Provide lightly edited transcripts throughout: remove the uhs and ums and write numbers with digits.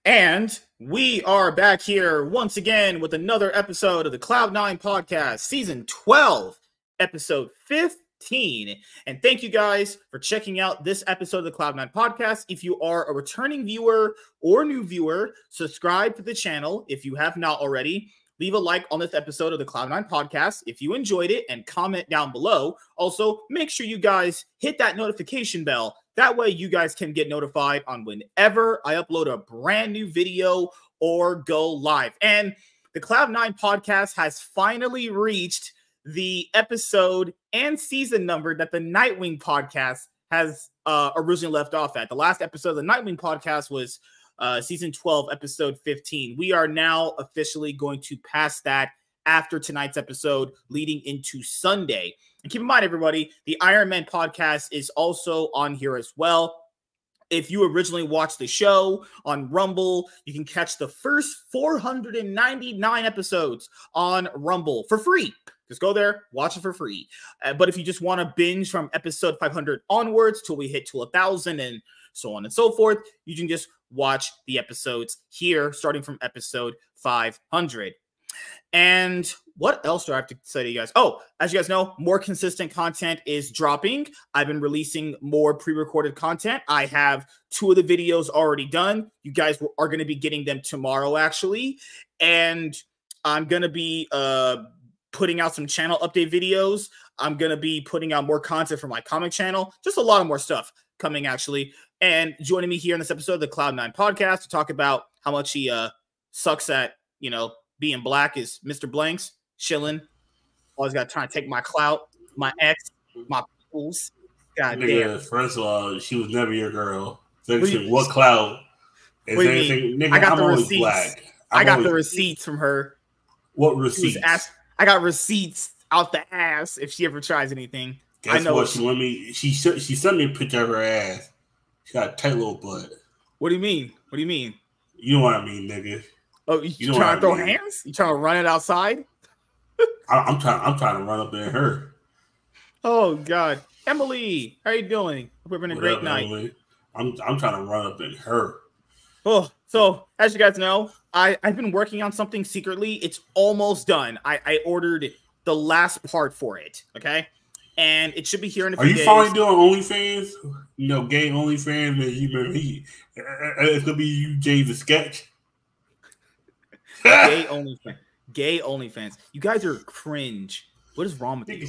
And we are back here once again with another episode of the Cloud9 podcast, season 12, episode 15. And thank you guys for checking out this episode of the Cloud9 podcast. If you are a returning viewer or new viewer, subscribe to the channel if you have not already. Leave a like on this episode of the Cloud9 podcast if you enjoyed it and comment down below. Also, make sure you guys hit that notification bell. That way you guys can get notified on whenever I upload a brand new video or go live. And the Cloud9 podcast has finally reached the episode and season number that the Nightwing podcast has originally left off at. The last episode of the Nightwing podcast was season 12, episode 15. We are now officially going to pass that after tonight's episode leading into Sunday. And keep in mind, everybody, the Iron Man podcast is also on here as well. If you originally watched the show on Rumble, you can catch the first 499 episodes on Rumble for free. Just go there, watch it for free. But if you just want to binge from episode 500 onwards till we hit to 1,000 and so on and so forth, you can just watch the episodes here starting from episode 500. And what else do I have to say to you guys? Oh, as you guys know, more consistent content is dropping. I've been releasing more pre-recorded content. I have 2 of the videos already done. You guys are going to be getting them tomorrow, actually. And I'm going to be putting out some channel update videos. I'm going to be putting out more content for my comic channel. Just a lot of more stuff coming, actually. And joining me here in this episode of the Cloud9 podcast to talk about how much he sucks at, being black is Mr. Blanks, chilling. Always got trying to take my clout, my ex, my peoples. God damn. First of all, she was never your girl. What clout? What do you mean? Nigga, I got the receipts. Black. I got the receipts from her. What receipts? I got receipts out the ass if she ever tries anything. Guess what? She sent me a picture of her ass. She got a tight little butt. What do you mean? What do you mean? You know what I mean, nigga. Oh, you trying to throw hands? You trying to run it outside? I'm trying to run up in her. Oh God, Emily, how you doing? Hope we're having a great night. Emily? I'm trying to run up in her. Oh, so as you guys know, I've been working on something secretly. It's almost done. I ordered the last part for it. Okay, and it should be here in a few days. Are you finally doing OnlyFans? Gay OnlyFans. It's gonna be you, Jay the sketch. Gay OnlyFans. Gay OnlyFans. You guys are cringe. What is wrong with you?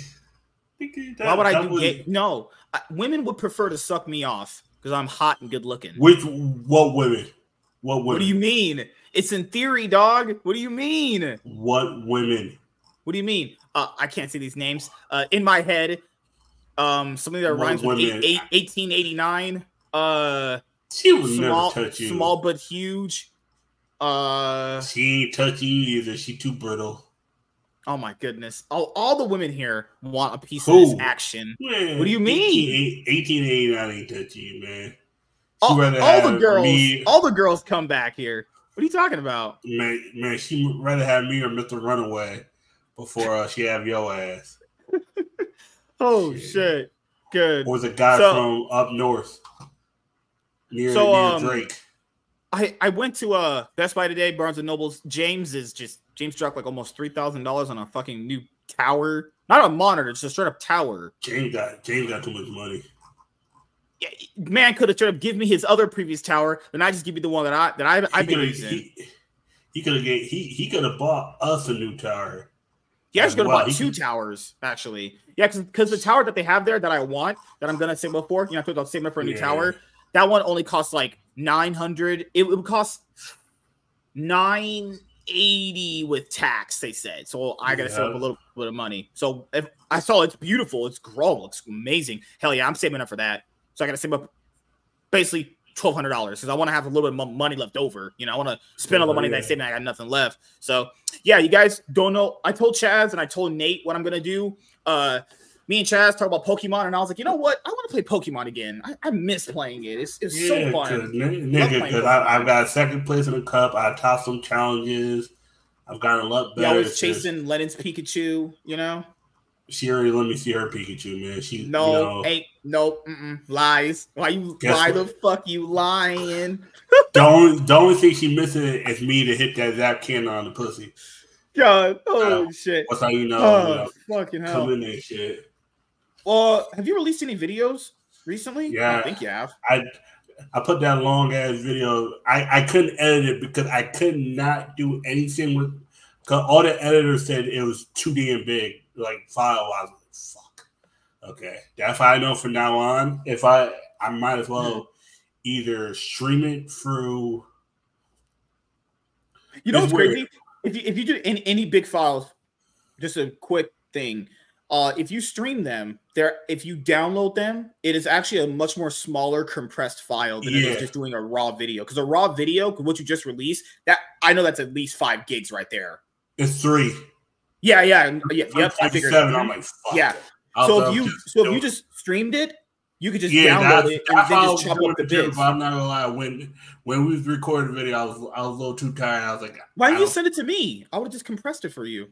Why would I do gay? No, women would prefer to suck me off because I'm hot and good looking. What women? What do you mean? It's in theory, dog. What do you mean? What women? What do you mean? I can't say these names. In my head, something that rhymes with 1889. She would never touch you. Small but huge. She ain't touch you either. She too brittle. Oh my goodness! All the women here want a piece of this action. Man, what do you mean? 1889 ain't touch you, man. All the girls come back here. What are you talking about? Man, she rather have me or Mr. Runaway before she have your ass. Oh shit! Good. Or the guy from up north near Drake. I went to Best Buy today, Barnes and Noble's. James dropped like almost $3,000 on a fucking new tower. Not a monitor, it's a straight up tower. James got too much money. Yeah, man could have tried to give me his other previous tower, then I just give you the one that I've been using. He could have bought us a new tower. He actually could have bought 2 towers, actually. Yeah, because the tower that they have there that I want, that I'm gonna save up for, I talked about saving up for a new tower. That one only costs like $900. It would cost $980 with tax, they said. So I gotta save up a little bit of money. So if I saw it's beautiful, it's grown, looks amazing. Hell yeah, I'm saving up for that. So I gotta save up basically $1,200 because I want to have a little bit of money left over. I want to spend all the money that I saved and I got nothing left. So yeah, you guys don't know. I told Chaz and I told Nate what I'm gonna do. Me and Chaz talk about Pokemon, and I was like, you know what? I want to play Pokemon again. I miss playing it. It's so fun. Because I've got second place in the cup. I topped some challenges. I've gotten a lot better. Yeah, I was chasing Lennon's Pikachu, She already let me see her Pikachu, man. Nope. Lies. Why the fuck you lying? The only thing she missing is me to hit that zap cannon on the pussy. God, holy shit. That's how you know, fucking hell. Come in there, shit. Well, have you released any videos recently? Yeah. I don't think you have. I put that long ass video. I couldn't edit it because I could not do anything with, because all the editors said it was too damn big, like file. I was like, fuck. Okay. That's why I know from now on, if I might as well either stream it through. You know what's crazy? If you do any big files, just a quick thing. If you stream them, if you download them, it is actually a much more smaller compressed file than it is just doing a raw video. Because a raw video, what you just released, I know that's at least 5 gigs right there. It's 3. Yeah. Yep. I figured. 7. I'm like, fuck. Yeah. So if you just streamed it, you could just download it and then just chop up the bits. I'm not gonna lie. When we was recording the video, I was a little too tired. I was like, why didn't you send it to me? I would have just compressed it for you.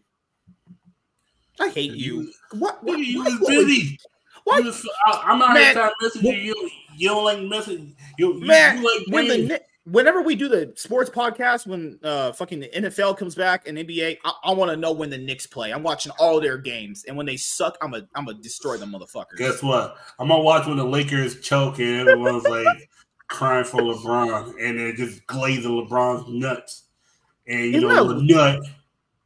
I hate you. What? You was busy. What? I'm not here trying to message you. You don't like message. You like whenever we do the sports podcast, when fucking the NFL comes back and NBA, I want to know when the Knicks play. I'm watching all their games, and when they suck, I'm gonna destroy them motherfuckers. Guess what? I'm gonna watch when the Lakers choke and everyone's like crying for LeBron, and they're just glazing LeBron's nuts. And you know the nut.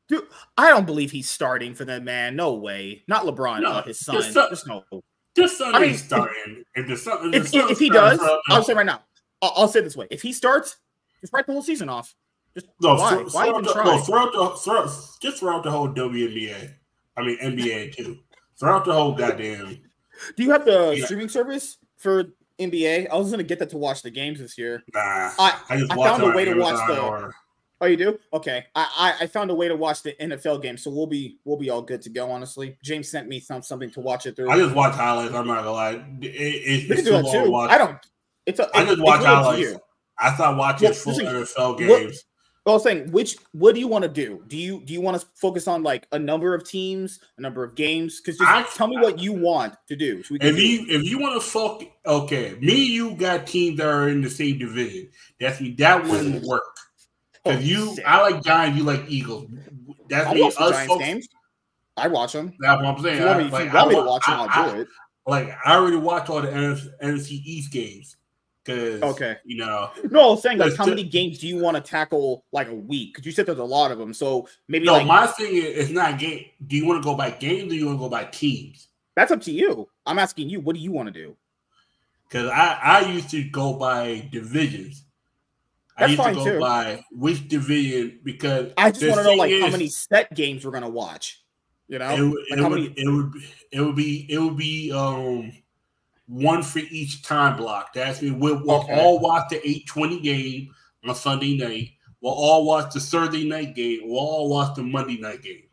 Dude, I don't believe he's starting for them, man. No way. Not LeBron, his son. Just no. This son ain't starting. If he does, I'll say right now. I'll say it this way: if he starts, just write the whole season off. Just why even try? Just throw out the whole WNBA. I mean NBA too. Throw out the whole goddamn. Do you have the streaming service for NBA? I was gonna get that to watch the games this year. Nah, I found a way to watch the. Oh, you do? Okay. I found a way to watch the NFL game, so we'll be all good to go. Honestly, James sent me something to watch it through. I just watch highlights. I'm not gonna lie. It's too long to watch. I don't. I just watch highlights. I thought watching full NFL games. I was saying, what do you want to do? Do you want to focus on like a number of teams, a number of games? Because tell me what you want to do. So if you want to focus, okay, you got teams that are in the same division. That wouldn't work. Because I like Giants, you like Eagles. That's I watch the Giants games. I watch them. That's what I'm saying. If you want me to watch them, I'll do it. Like I already watched all the NFC East games. Because No, I was saying like how many games do you want to tackle like a week? Because you said there's a lot of them. So maybe my thing is it's not game. Do you want to go by games or do you want to go by teams? That's up to you. I'm asking you, what do you want to do? Because I used to go by divisions. That's I used fine to go too. by which division because I just want to know like how many set games we're gonna watch. You know, it would be one for each time block. That's me. We'll all watch the 8:20 game on Sunday night. We'll all watch the Thursday night game. We'll all watch the Monday night game.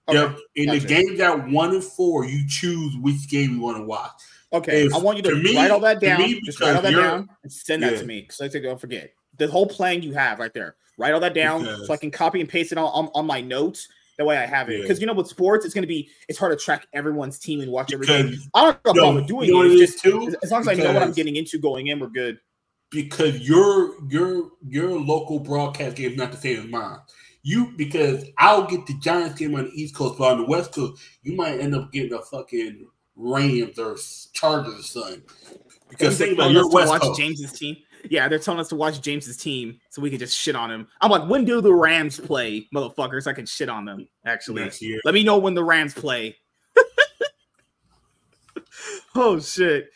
Okay, the games that 1 and 4, you choose which game you want to watch. Okay, I want you to write all that down. Just write all that down and send that to me because I think I'll forget. The whole plan you have right there. Write all that down so I can copy and paste it on my notes. That way I have it. Because with sports, it's hard to track everyone's team and watch everything. I don't know how I'm doing it. As long as I know what I'm getting into going in, we're good. Because your local broadcast game is not the same as mine. Because I'll get the Giants game on the East Coast, but on the West Coast, you might end up getting a fucking Rams or Chargers or something. Because think about your West Coast. James's team. Yeah, they're telling us to watch James's team so we can just shit on him. I'm like, when do the Rams play, motherfuckers? I can shit on them, actually. Let me know when the Rams play. Oh, shit.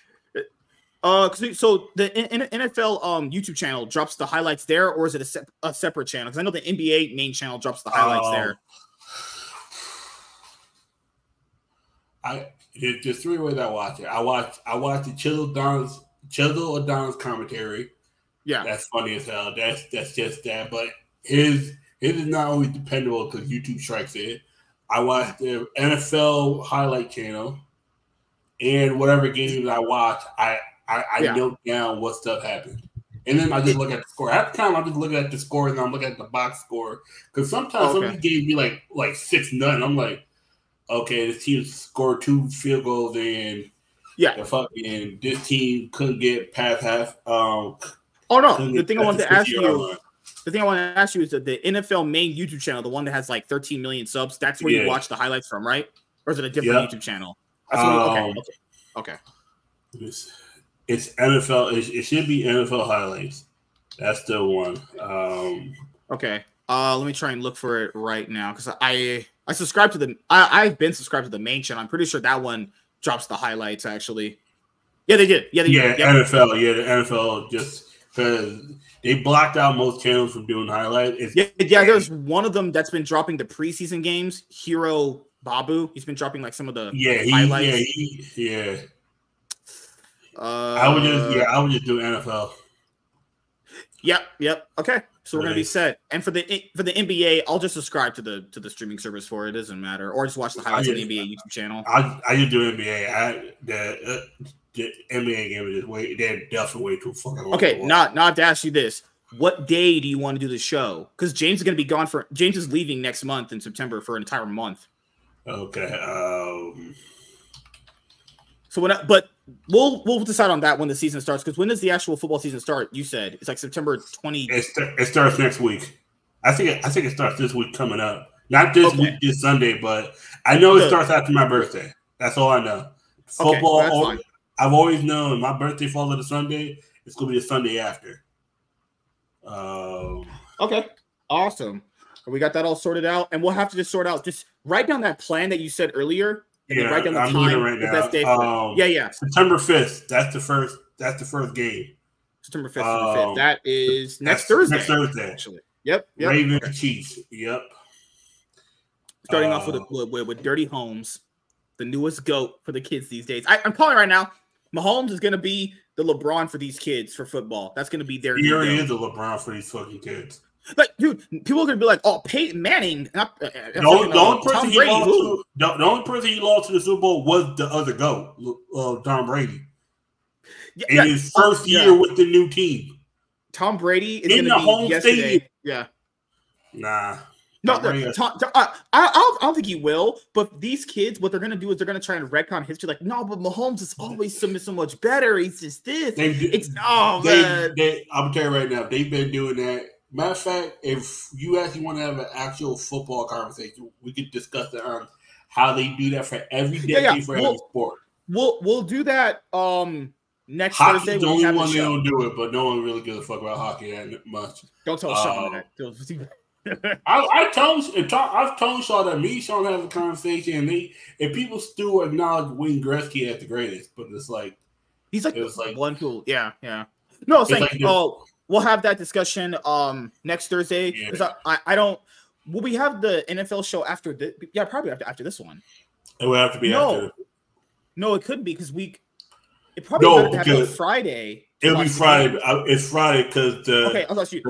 So the NFL YouTube channel drops the highlights there, or is it a separate channel? Because I know the NBA main channel drops the highlights there. There's 3 ways I watch it. I watch the Chisel Adonis commentary. Yeah, that's funny as hell. That's just that. But his is not always dependable because YouTube strikes it. I watch the NFL highlight channel, and whatever games I watch, I note down what stuff happened, and then I just look at the score. At the time, I just look at the score and I'm looking at the box score because sometimes some of these games be like 6-0. I'm like, okay, this team scored 2 field goals and. Yeah, fucking this team couldn't get past half. Oh no, the thing I wanted to ask you is that the NFL main YouTube channel, the one that has like 13 million subs, that's where you watch the highlights from, right? Or is it a different YouTube channel? That's okay. It's NFL. It should be NFL highlights. That's the one. Okay. Let me try and look for it right now because I subscribe to the I've been subscribed to the main channel. I'm pretty sure that one drops the highlights actually. Yeah, they did. Yeah, they did. Yep. NFL. Yeah, the NFL just because they blocked out most channels from doing highlights. There's one of them that's been dropping the preseason games. Hero Babu. He's been dropping like some of the highlights. I would just do NFL. Yep. Okay. So we're gonna be set. And for the NBA, I'll just subscribe to the streaming service for it. It doesn't matter, or just watch the highlights on the NBA YouTube channel. I just do NBA. The NBA game is they're definitely way too fucking long. Okay, not to ask you this. What day do you want to do the show? Because James is gonna be gone James is leaving next month in September for an entire month. Okay. So but we'll decide on that when the season starts. Because when does the actual football season start? You said it's like September 20. It starts next week. I think it starts this week coming up. Not this week, this Sunday, but I know it starts after my birthday. That's all I know. Football. That's fine. I've always known my birthday falls on a Sunday. It's gonna be the Sunday after. Okay. Awesome. We got that all sorted out, and we'll have to just sort out. Just write down that plan that you said earlier. And write down the I'm time, right now. Best day for it. September 5th. That's the first game. September 5th. That is next Thursday. Next Thursday, actually. Yep. Ravens Chiefs. Yep. Starting off with Dirty Holmes, the newest GOAT for the kids these days. I'm calling right now. Mahomes is going to be the LeBron for these kids for football. That's going to be their. He already is the LeBron for these fucking kids. Like, dude, people are gonna be like, "Oh, Peyton Manning." The only person he lost to the Super Bowl was the other GOAT, Tom Brady. In his first year with the new team. Tom Brady is in the home stadium. Yeah. Nah. No, I don't think he will. But these kids, what they're gonna do is they're gonna try and retcon history. Like, no, but Mahomes is always so much better. He's just this. Man. I'm gonna tell you right now, they've been doing that. Matter of fact, if you actually want to have an actual football conversation, we could discuss that on how they do that for every decade for every sport. We'll do that next Hockey's Thursday. The only one they don't do it, but no one really gives a fuck about hockey that much. Don't tell Sean that. I've told Sean that me and Sean have a conversation, and people still acknowledge Wayne Gretzky as the greatest, but it's like he's like one cool. Yeah. No, it's like we'll have that discussion next Thursday because I don't. Will we have the NFL show after this? Yeah, probably after this one. It would have to be after. No, it couldn't be because it probably would have to be Friday. It'll be Friday. It's Friday because I'll ask you.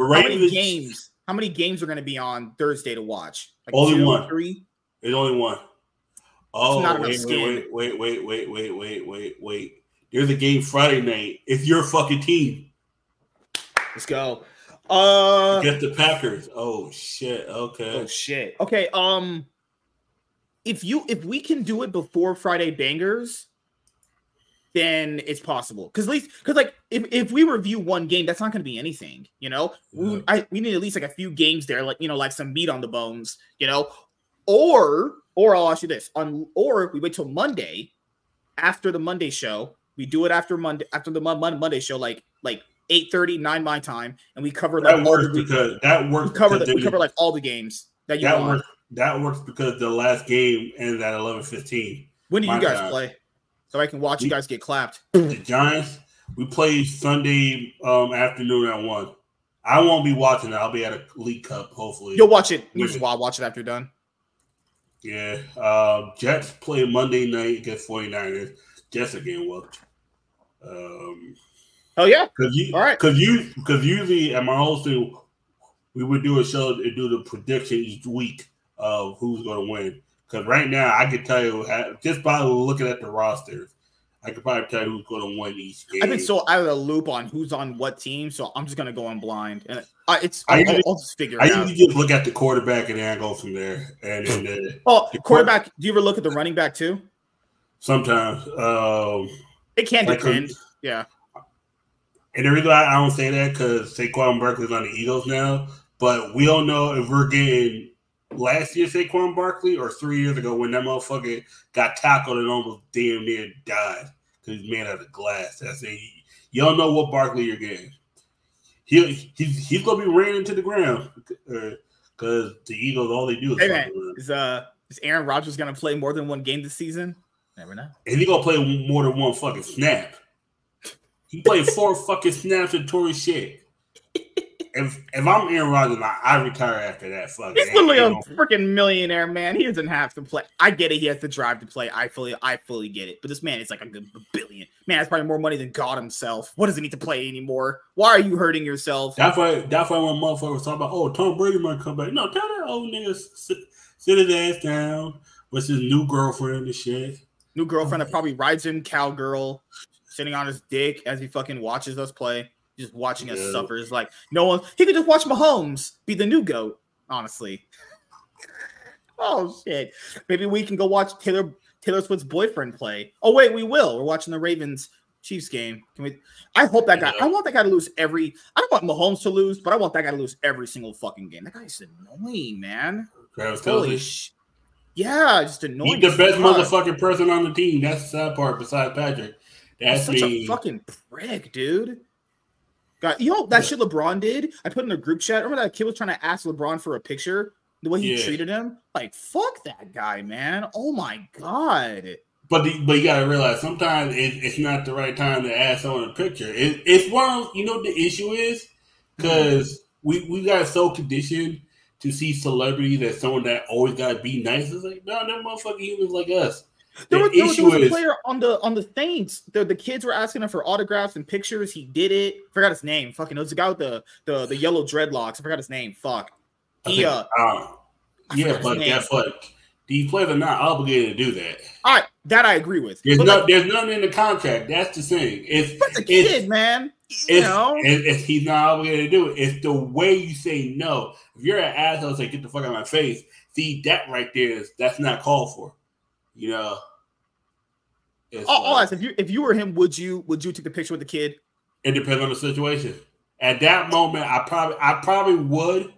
How many games are going to be on Thursday to watch? Like only 2, one. 3? There's only one. Oh, wait. There's a game Friday night. It's your fucking team. Let's go. Get the Packers. Oh shit. Okay. Okay. If we can do it before Friday Bangers, then it's possible. Because if we review one game, that's not going to be anything. You know, we need at least like a few games there, like some meat on the bones. You know, or I'll ask you this: or we wait till Monday after the Monday show. We do it after the Monday show, like 8:30, 9 my time, and we cover that works because we cover like all the games that you want. That works because the last game ended at 11:15. When do you guys play? So I can watch you guys get clapped. The Giants, we play Sunday afternoon at 1. I won't be watching it. I'll be at a League Cup, hopefully. You'll watch it. You just watch it after you're done. Yeah. Jets play Monday night against 49ers. Jets are getting whooped. Oh yeah. All right. Because usually at my old thing, we would do a show and do the prediction each week of who's going to win. Because right now, I can tell you just by looking at the rosters, I could probably tell you who's going to win each game. I've been so out of the loop on who's on what team, so I'm just going to go in blind, and I'll just figure it out. I usually just look at the quarterback and then I go from there. And then the quarterback. Do you ever look at the running back too? Sometimes. It can depend. Yeah. And the reason why I don't say that because Saquon Barkley's on the Eagles now, but we don't know if we're getting last year Saquon Barkley or 3 years ago when that motherfucker got tackled and almost damn near died because he's made out of glass. That's it. You don't know what Barkley you're getting. He's gonna be ran into the ground because the Eagles all they do is. Hey man, is Aaron Rodgers gonna play more than one game this season? Never know. And he gonna play more than one fucking snap. He played 4 fucking snaps and tore his shit. If I'm Aaron Rodgers, I retire after that. Fucking. He's literally a freaking millionaire, man. He doesn't have to play. I get it. He has to drive to play. I fully get it. But this man is like a billion. Man, that's probably more money than God himself. What does he need to play anymore? Why are you hurting yourself? That's why when motherfuckers talk about, oh, Tom Brady might come back. No, tell that old nigga sit his ass down with his new girlfriend and shit. New girlfriend that probably rides him cowgirl, sitting on his dick as he fucking watches us play. Just watching us suffer is like no one. He could just watch Mahomes be the new GOAT. Honestly. Oh shit. Maybe we can go watch Taylor Swift's boyfriend play. Oh wait, we will. We're watching the Ravens Chiefs game. Can we? I hope that guy. I want that guy to lose every. I don't want Mahomes to lose, but I want that guy to lose every single fucking game. That guy's annoying, man. Holy shit. Yeah, just annoying. He's the best motherfucking person on the team. That's the sad part. Besides Patrick, that's such a fucking prick, dude. God, you know that shit LeBron did? I put in a group chat. Remember that kid was trying to ask LeBron for a picture? The way he treated him? Like, fuck that guy, man. Oh, my God. But you got to realize sometimes it's not the right time to ask someone a picture. It's one of, you know, the issue is because we got so conditioned to see celebrities as someone that always got to be nice. It's like, no, that motherfucking humans like us. There was a player on the Saints. The kids were asking him for autographs and pictures. He did it. Forgot his name. Fucking, it was the guy with the yellow dreadlocks. I forgot his name. Fuck. Yeah, but guess what? These players are not obligated to do that. All right, that I agree with. There's nothing in the contract. That's the thing. It's a kid, man. He's not obligated to do it. It's the way you say no. If you're an asshole, say get the fuck out of my face. See that right there that's not called for. You know, I'll ask if you were him, would you take the picture with the kid? It depends on the situation. At that moment, I probably would,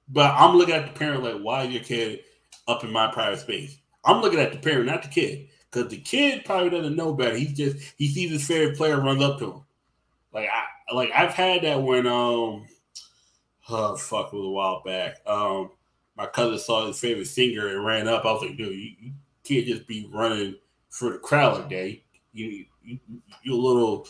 but I'm looking at the parent like, why is your kid up in my private space? I'm looking at the parent, not the kid, because the kid probably doesn't know better. He sees his favorite player runs up to him. I've had that when it was a while back. My cousin saw his favorite singer and ran up. I was like, dude, you can't just be running for the crowd like that. You a little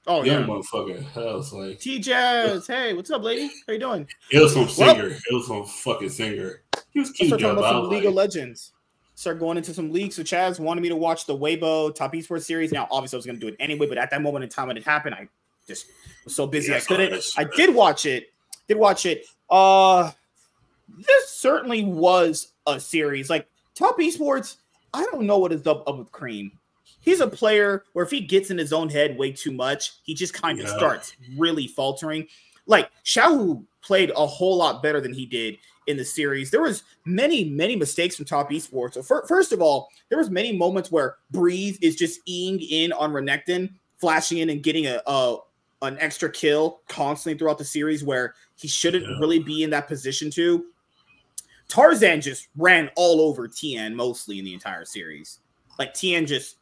young motherfucker. I was like, T-Jazz, hey, what's up, lady? How you doing? It was some singer. It was some fucking singer. He was cute. Start talking about some League of Legends. Start going into some leagues. So Chaz wanted me to watch the Weibo Top Esports series. Now, obviously, I was going to do it anyway, but at that moment in time when it happened, I just was so busy I couldn't. I did watch it. This certainly was a series. Like, Top Esports, I don't know what is up with Cream. He's a player where if he gets in his own head way too much, he just kind of starts really faltering. Like, Xiaohu played a whole lot better than he did in the series. There was many mistakes from Top Esports. So first of all, there was many moments where Breeze is just eing in on Renekton, flashing in and getting an extra kill constantly throughout the series where he shouldn't really be in that position to. Tarzan just ran all over Tien mostly in the entire series. Like, Tien just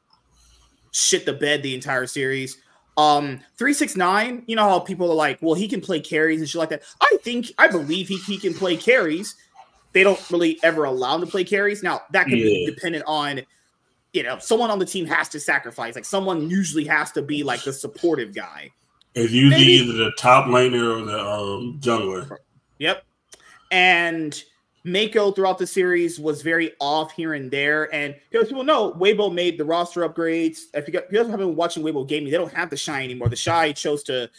shit the bed the entire series. 369, you know how people are like, well, he can play carries and shit like that. I believe he can play carries. They don't really ever allow him to play carries. Now, that can be dependent on, you know, someone on the team has to sacrifice. Like, someone usually has to be like the supportive guy. It's usually either the top laner or the jungler. Yep. And Mako throughout the series was very off here and there. And because people know, Weibo made the roster upgrades. If you guys have been watching Weibo Gaming, they don't have the Shy anymore. The Shy chose to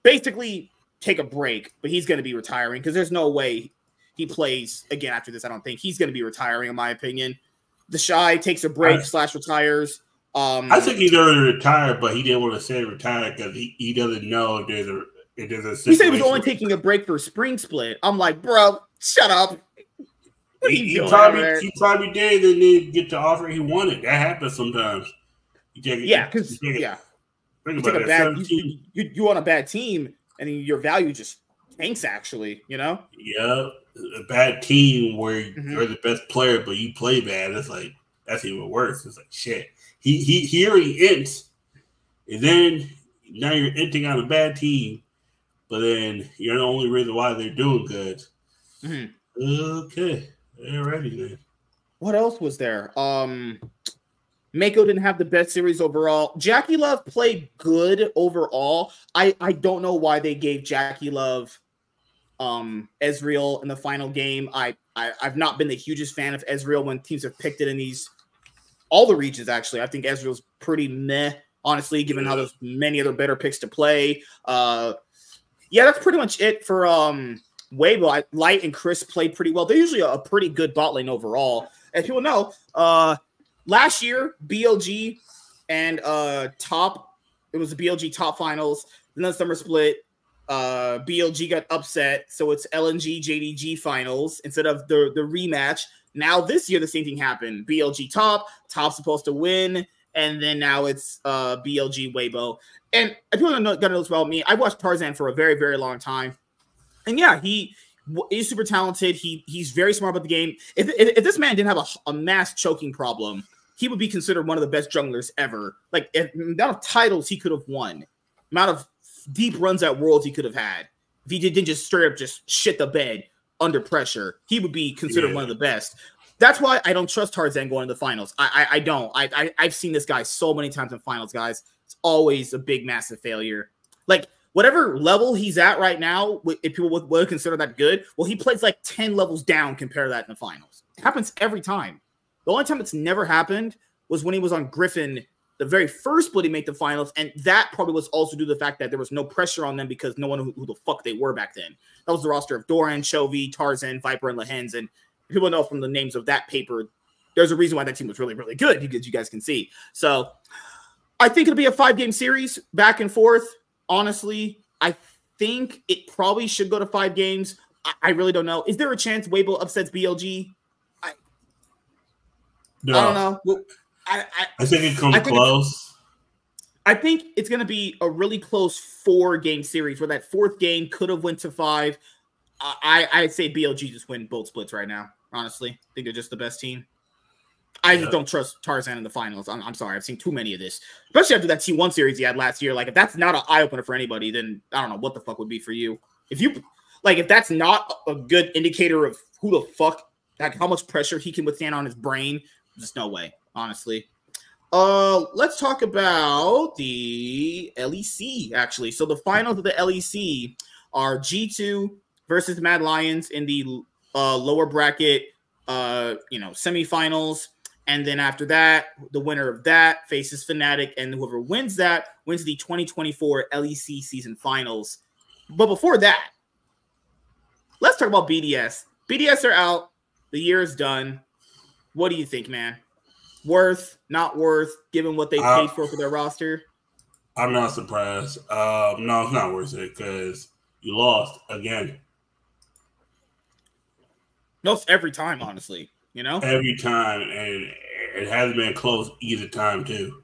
basically take a break, but he's going to be retiring because there's no way he plays again after this. I don't think he's going to be retiring, in my opinion. The Shy takes a break / retires. I think he's already retired, but he didn't want to say retired because he doesn't know if there's a he said he was only taking a break for spring split. I'm like, bro, shut up. He probably did and then get the offer he wanted. That happens sometimes. Yeah. You take a bad, you on a bad team, and your value just tanks. Actually, you know. Yeah, a bad team where you're the best player, but you play bad. It's like that's even worse. It's like shit. He already ints, and then now you're inting on a bad team, but then you're the only reason why they're doing good. Okay, they're ready then. What else was there? Mako didn't have the best series overall. Jackie Love played good overall. I don't know why they gave Jackie Love Ezreal in the final game. I've not been the hugest fan of Ezreal when teams have picked it in all the regions, actually. I think Ezreal's pretty meh, honestly, given how there's many other better picks to play. Yeah, that's pretty much it for Weibo. Light and Chris played pretty well. They're usually a pretty good bot lane overall. As people know, last year, BLG and Top, it was the BLG Top Finals. Then the summer split. BLG got upset, so it's LNG JDG Finals instead of the rematch. Now this year, the same thing happened. BLG Top's supposed to win, and then now it's BLG Weibo. And if you want to know this about me, I watched Tarzan for a very, very long time. And yeah, he's super talented. He's very smart about the game. If this man didn't have a mass choking problem, he would be considered one of the best junglers ever. Like, the amount of titles he could have won, amount of deep runs at Worlds he could have had, if he didn't just straight up just shit the bed under pressure, he would be considered one of the best. That's why I don't trust Tarzan going to the finals. I don't. I've seen this guy so many times in finals, guys. It's always a big, massive failure. Like, whatever level he's at right now, if people would consider that good, well, he plays like 10 levels down compared to that in the finals. It happens every time. The only time it's never happened was when he was on Griffin, the very first split he made the finals, and that probably was also due to the fact that there was no pressure on them because no one knew who the fuck they were back then. That was the roster of Doran, Chovy, Tarzan, Viper, and Lehens, and people know from the names of that paper, there's a reason why that team was really, really good, because you guys can see. So I think it'll be a 5-game series, back and forth. Honestly, I think it probably should go to 5 games. I really don't know. Is there a chance Weibo upsets BLG? No. I don't know. Well, I think it comes close. I think it's going to be a really close 4-game series where that 4th game could have went to 5. I'd say BLG just win both splits right now, honestly. I think they're just the best team. I just don't trust Tarzan in the finals. I'm sorry. I've seen too many of this, especially after that T1 series he had last year. Like, if that's not an eye-opener for anybody, then I don't know what the fuck would be for you. If that's not a good indicator of who the fuck, like how much pressure he can withstand on his brain, just no way, honestly. Let's talk about the LEC, actually. So the finals of the LEC are G2 versus Mad Lions in the lower bracket, semifinals. And then after that, the winner of that faces Fnatic, and whoever wins that wins the 2024 LEC season finals. But before that, let's talk about BDS. BDS are out. The year is done. What do you think, man? Worth, not worth, given what they paid for their roster? I'm not surprised. No, it's not worth it because you lost again. No, it's every time, honestly. You know? Every time, and it hasn't been close either time, too.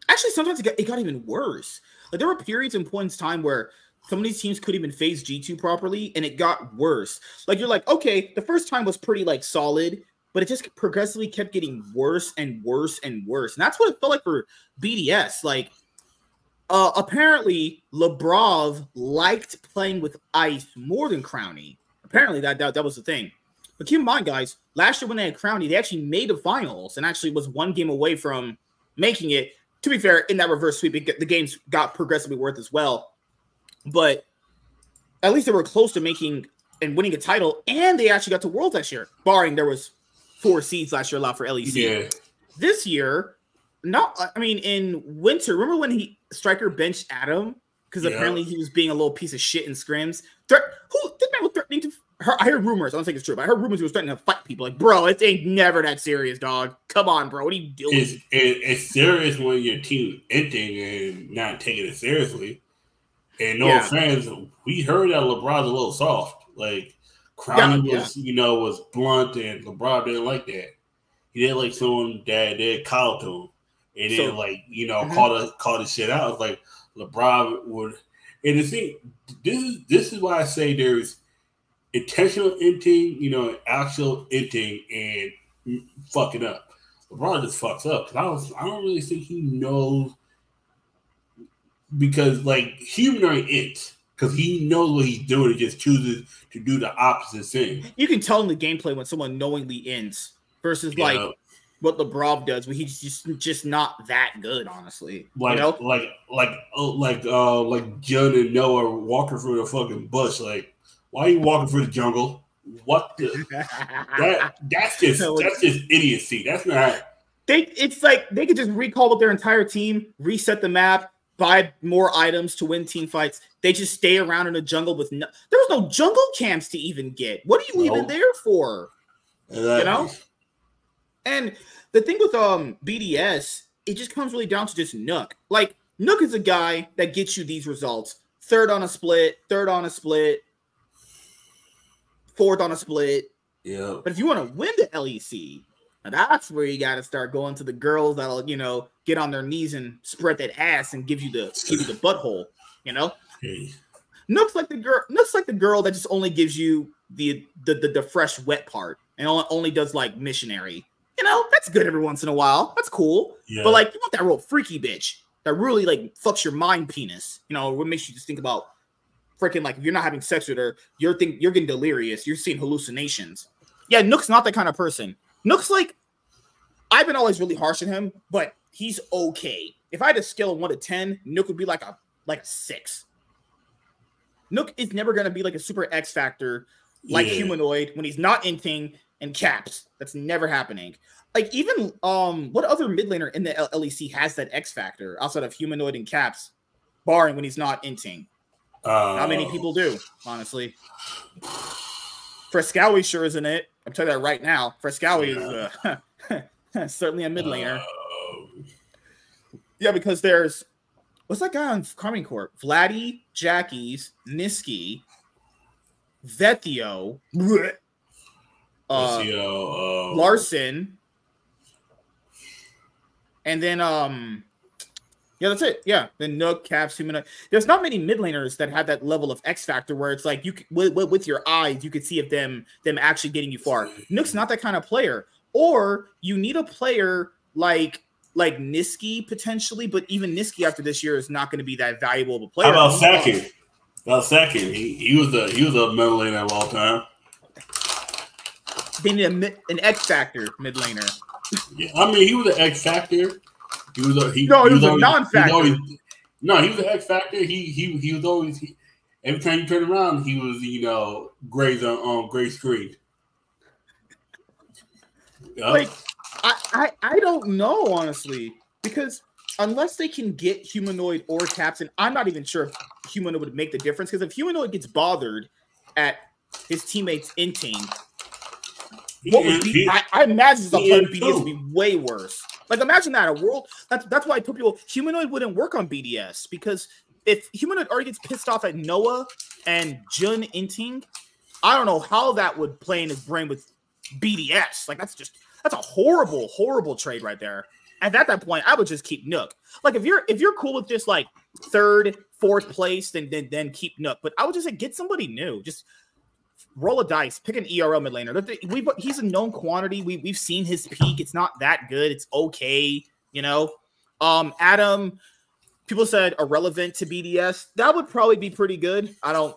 Actually, sometimes it got even worse. Like, there were periods and points in time where some of these teams couldn't even phase G2 properly, and it got worse. Like, you're like, okay, the first time was pretty, like, solid, but it just progressively kept getting worse and worse and worse. And that's what it felt like for BDS. Like, apparently, Lebrov liked playing with Ice more than Crowny. Apparently, that was the thing. But keep in mind, guys, last year when they had Crowny, they actually made the finals and actually was 1 game away from making it. To be fair, in that reverse sweep, the games got progressively worse as well. But at least they were close to making and winning a title, and they actually got to Worlds last year, barring there was 4 seeds last year allowed for LEC. Yeah. This year, in winter, remember when Striker benched Adam? Because apparently he was being a little piece of shit in scrims. This man was threatening to... I heard rumors. I don't think it's true, but I heard rumors he was threatening to fight people. Like, bro, it ain't never that serious, dog. Come on, bro. What are you doing? It's serious when your team ending and not taking it seriously. And no offense, we heard that LeBron's a little soft. Like, Crowny was blunt, and LeBron didn't like that. He didn't like someone that did coddle to him. and then call the shit out. It's like LeBron would, and the thing, this is why I say there's intentional inting, actual inting, and fucking up. LeBron just fucks up because I don't really think he knows, because humanoid int, because he knows what he's doing and just chooses to do the opposite thing. You can tell in the gameplay when someone knowingly ints versus what LeBron does, when he's just not that good, honestly. Like Jun and Noah walking through the fucking bush. Like, why are you walking through the jungle? What the? that's just idiocy. That's not. It's like they could just recall with their entire team, reset the map, buy more items to win team fights. They just stay around in the jungle with there's no jungle camps to even get. What are you even there for? Exactly. And the thing with BDS, it just comes really down to just Nook. Like, Nook is a guy that gets you these results. Third on a split, fourth on a split. Yeah. But if you want to win the LEC, that's where you got to start going to the girls that'll, get on their knees and spread that ass and give you the butthole, Hey. Nook's like the girl that just only gives you the fresh wet part and only does missionary. That's good every once in a while. That's cool. Yeah. But you want that real freaky bitch that really fucks your mind penis. What makes you just think about freaking if you're not having sex with her, you're getting delirious. You're seeing hallucinations. Yeah, Nook's not that kind of person. Nook's I've been always really harsh on him, but he's okay. If I had a scale of 1 to 10, Nook would be like a 6. Nook is never gonna be a super X factor Humanoid when he's not inting and caps. That's never happening. Even what other mid laner in the LEC has that X factor outside of Humanoid and caps, barring when he's not inting? Not many people do, honestly. Frescowy sure isn't it. I'm telling you that right now. Frescowy is certainly a mid laner. Yeah, because there's what's that guy on Carmine Court? Vladdy, Jackie's, Niski, Vetio, Larson, and then that's it. Yeah, then Nook, Caps, Humanoid. There's not many mid laners that have that level of X factor where it's you with your eyes you could see if them actually getting you far. Nook's not that kind of player. Or you need a player like Niski potentially, but even Niski after this year is not going to be that valuable of a player. How about Sakin? He was a middle laner of all time. They need an X factor mid laner. Yeah, I mean he was an X factor. He was a non-factor. He was an X factor. He was always every time you turn around, he was gray screen. Yep. I don't know, honestly, because unless they can get Humanoid or Caps, and I'm not even sure if Humanoid would make the difference, because if Humanoid gets bothered at his teammates inting, I imagine the whole BDS would be way worse. Imagine that, a world, that's why I told people Humanoid wouldn't work on BDS, because if Humanoid already gets pissed off at Noah and Jun inting, I don't know how that would play in his brain with BDS. That's a horrible trade right there. And at that point, I would just keep Nook. If you're cool with just third, fourth place, then keep Nook. But I would just say get somebody new. Just roll a dice, pick an ERL mid laner. He's a known quantity. We've seen his peak. It's not that good. It's okay, Adam. People said irrelevant to BDS. That would probably be pretty good. I don't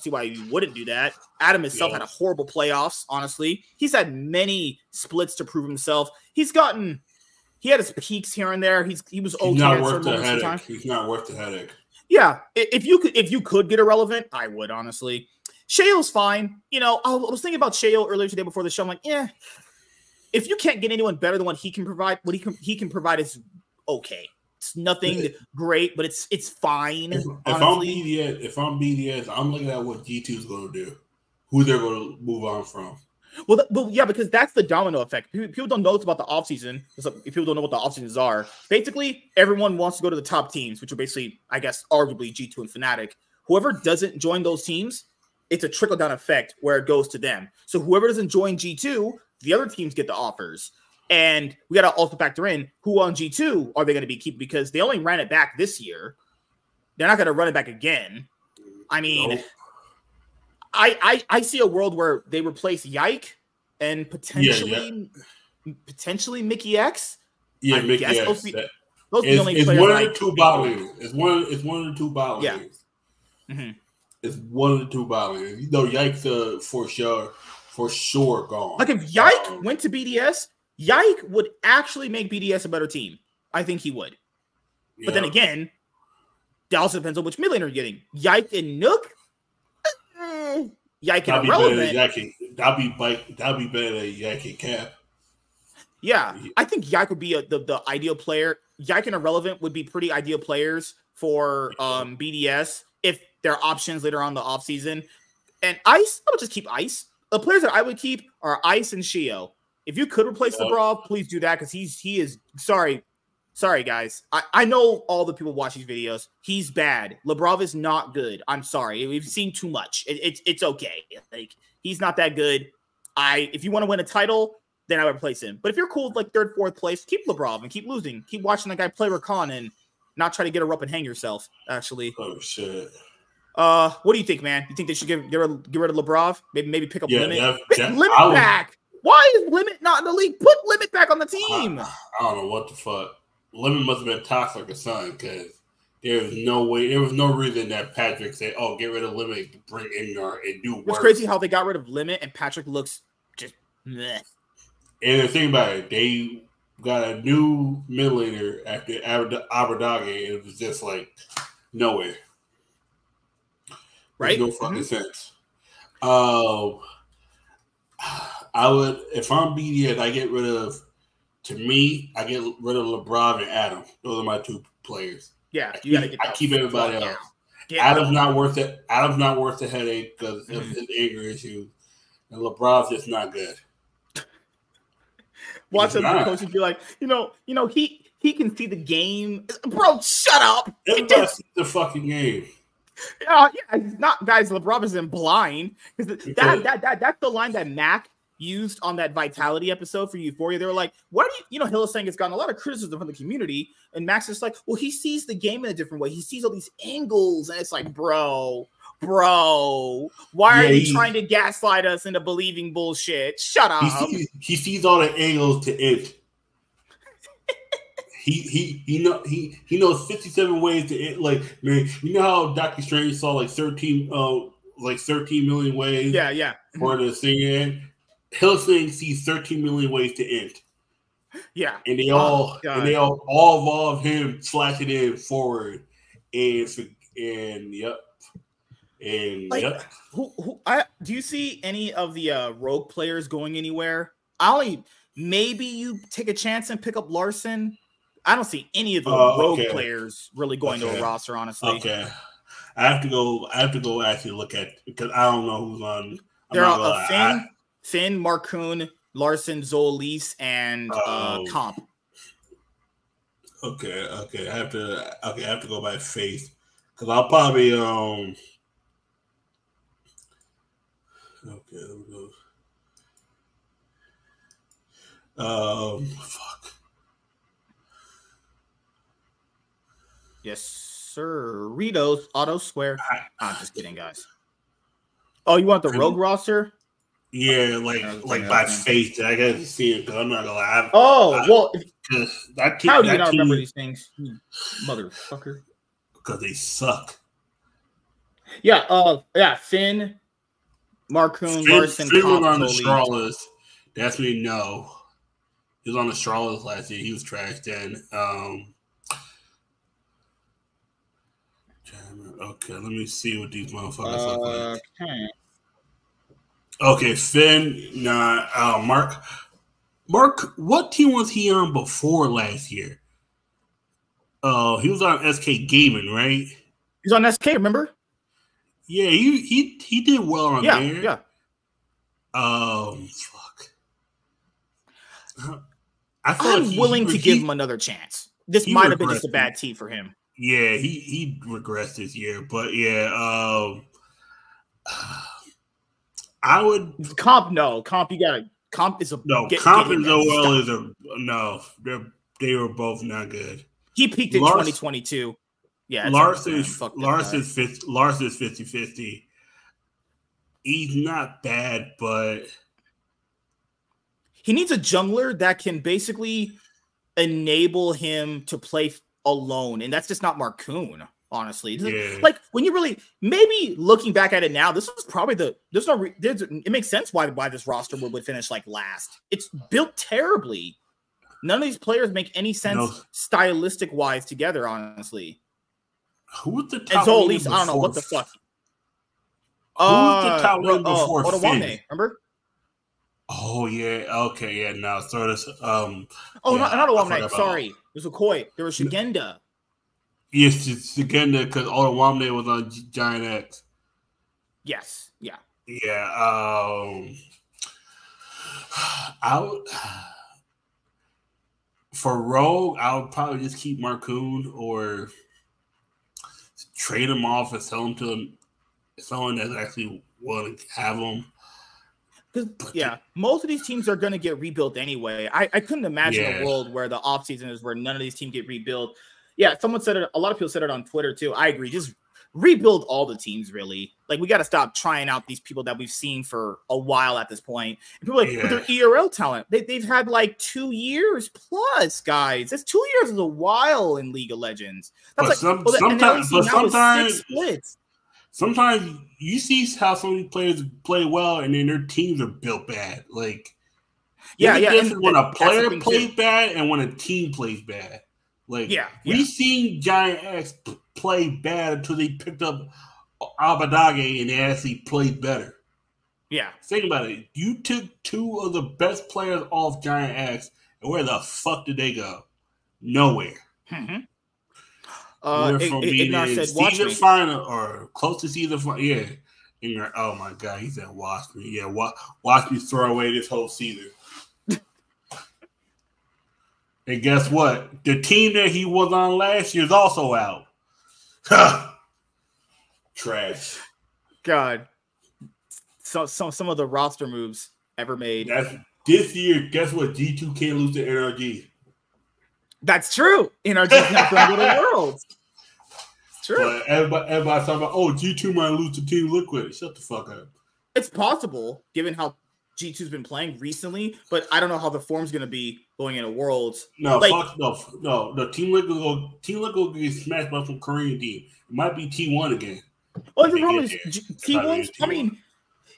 see why you wouldn't do that. Adam himself had a horrible playoffs, honestly. He's had many splits to prove himself. He had his peaks here and there. He was okay. He's not worth the headache. He's not worth the headache. Yeah. If you could get irrelevant, I would, honestly. Shayo's fine. I was thinking about Shayo earlier today before the show. I'm if you can't get anyone better than what he can provide, what he can provide is okay. It's nothing great, but it's fine. If I'm BDS, I'm looking at what G2 is going to do, who they're going to move on from. Well, yeah, because that's the domino effect. People don't know about the offseason. If people don't know what the offseasons are, basically everyone wants to go to the top teams, which are basically, I guess, arguably G2 and Fnatic. Whoever doesn't join those teams, it's a trickle-down effect where it goes to them. So whoever doesn't join G2, the other teams get the offers. And we got to also factor in who on G2 are they going to be keeping, because they only ran it back this year. They're not going to run it back again. I mean, nope. I see a world where they replace Yike and potentially Mickey X. Yeah, Mickey X. Those are the only it's players. One of the two bottlers. It's one of the two bottlers. Yeah. Mm-hmm. It's one of the two bottlers. You know, Yike's for sure gone. Like if Yike went to BDS, Yike would actually make BDS a better team. I think he would. Yeah. But then again, it also depends on which mid laner you're getting. Yike and Nook. Yike and Irrelevant. That'd be better than Yike and Cap. Yeah, I think Yike would be the ideal player. Yike and Irrelevant would be pretty ideal players for BDS if there are options later on in the offseason. And Ice, I would just keep Ice. The players that I would keep are Ice and Shio. If you could replace Lebrov, please do that, because he is sorry guys. I know all the people watch these videos. He's bad. Lebrov is not good. I'm sorry. We've seen too much. It's okay. Like, he's not that good. If you want to win a title, then I would replace him. But if you're cool with like 3rd, 4th place, keep Lebrov and keep losing. Keep watching that guy play Rakan and not try to get her up and hang yourself, actually. Oh shit. What do you think, man? You think they should get rid of Lebrov? Maybe pick up Limit? Limit back. Why is Limit not in the league? Put Limit back on the team. I don't know what the fuck. Limit must have been toxic or something, because there was no reason that Patrick said, "Oh, get rid of Limit, bring Ignar and do work." It's crazy how they got rid of Limit and Patrick looks just meh. And the thing about it, they got a new mid laner after Aberdage, and it was just like nowhere. Right? No fucking sense. I would, if I'm BDS, I get rid of. To me, I get rid of Lebrov and Adam. Those are my 2 players. Yeah, you gotta get. I keep everybody else. Adam's not worth it. Adam's not worth the headache because of his anger issues, and Lebrov's just not good. Watch him coach and be like, you know, he can see the game. Bro, shut up. Everybody sees the fucking game. Yeah, he's not, guys. Lebrov isn't blind, because that's the line that Mac used on that Vitality episode for Euphoria. They were like, "What do you know?" Hill is saying it's gotten a lot of criticism from the community, and Max is like, "Well, he sees the game in a different way. He sees all these angles," and it's like, bro, why are you trying to gaslight us into believing bullshit? Shut up. He sees all the angles to it. He knows 57 ways to it. Like, man, you know how Doctor Strange saw like 13 million ways. Yeah. For the thing. Hillsing sees 13 million ways to end. Yeah. And they all involve him slashing it forward. And yep. Do you see any of the rogue players going anywhere? Maybe you take a chance and pick up Larson. I don't see any of the rogue players really going to a roster, honestly. Okay. I have to go actually look at, because I don't know who's on. There are Finn, Marcoon, Larson, Zolis, and Comp. Okay. I have to go by faith, because I'll probably Okay, there we go. Fuck. Yes, sir. Ritos, Auto Square. I'm just kidding, guys. Oh, you want the rogue roster? Yeah, like by faith. I gotta see it, because I'm not gonna lie. Well, how do you not remember these things, you motherfucker? Because they suck. Yeah, Finn, Marcoon, Larson, Finn was on the Strawlers. That's me. No, he was on the Strawlers last year. He was trash then. Okay, let me see what these motherfuckers look like. Okay, Finn. Mark. What team was he on before last year? He was on SK Gaming, right? He's on SK. Remember? Yeah, he did well on there. Yeah. Fuck. I'm willing to give him another chance. This might have been just a bad team for him. Yeah, he regressed this year, but yeah, I would Comp. You gotta Comp is a Comp and Noel is a no. They were both not good. He peaked in 2022. Yeah, Lars is 50-50. He's not bad, but he needs a jungler that can basically enable him to play alone, and that's just not Marcoon. Honestly, like when you really maybe looking back at it now, this was probably it makes sense why this roster would finish like last. It's built terribly. None of these players make any sense stylistic wise together. Honestly, who's the top? And so at least I don't know what the fuck. Who's the top lane before Finn? Remember? Oh yeah, okay, yeah. Now so this not Olamide. Sorry, it was Okoye. There was Shigenda. Yes, it's Shigenda because Olamide was on Giant X. Yes, yeah. Yeah. For Rogue, I would probably just keep Marcoon or trade him off and sell him to someone that's actually willing to have him. Yeah, most of these teams are going to get rebuilt anyway. I couldn't imagine a world where the offseason is where none of these teams get rebuilt. Yeah, someone said it. A lot of people said it on Twitter too. I agree. Just rebuild all the teams, really. Like, we got to stop trying out these people that we've seen for a while at this point. And people are like, but they're ERL talent. They've had like 2 years plus, guys. That's 2 years is a while in League of Legends. That's sometimes you see how some of these players play well and then their teams are built bad. Like, when a player plays bad and when a team plays bad. Like, we've seen Giant X play bad until they picked up Abadage and they actually played better. Yeah. Think about it. You took 2 of the best players off Giant X, and where the fuck did they go? Nowhere. Mm-hmm. From being in season final or close to season final. Yeah. Ignar, oh my God, he said watch me. Yeah, watch me throw away this whole season. And guess what? The team that he was on last year is also out. Trash. God. So some of the roster moves ever made. This year, guess what? G2 can't lose to NRG. That's true. NRG's not going to go to Worlds. It's true. But everybody's talking about, G2 might lose to Team Liquid. Shut the fuck up. It's possible, given how G2's been playing recently, but I don't know how the form's going to be going into Worlds. No. The Team Liquid will get smashed by some Korean team. It might be T1 again. Oh, the problem is T1's. I mean,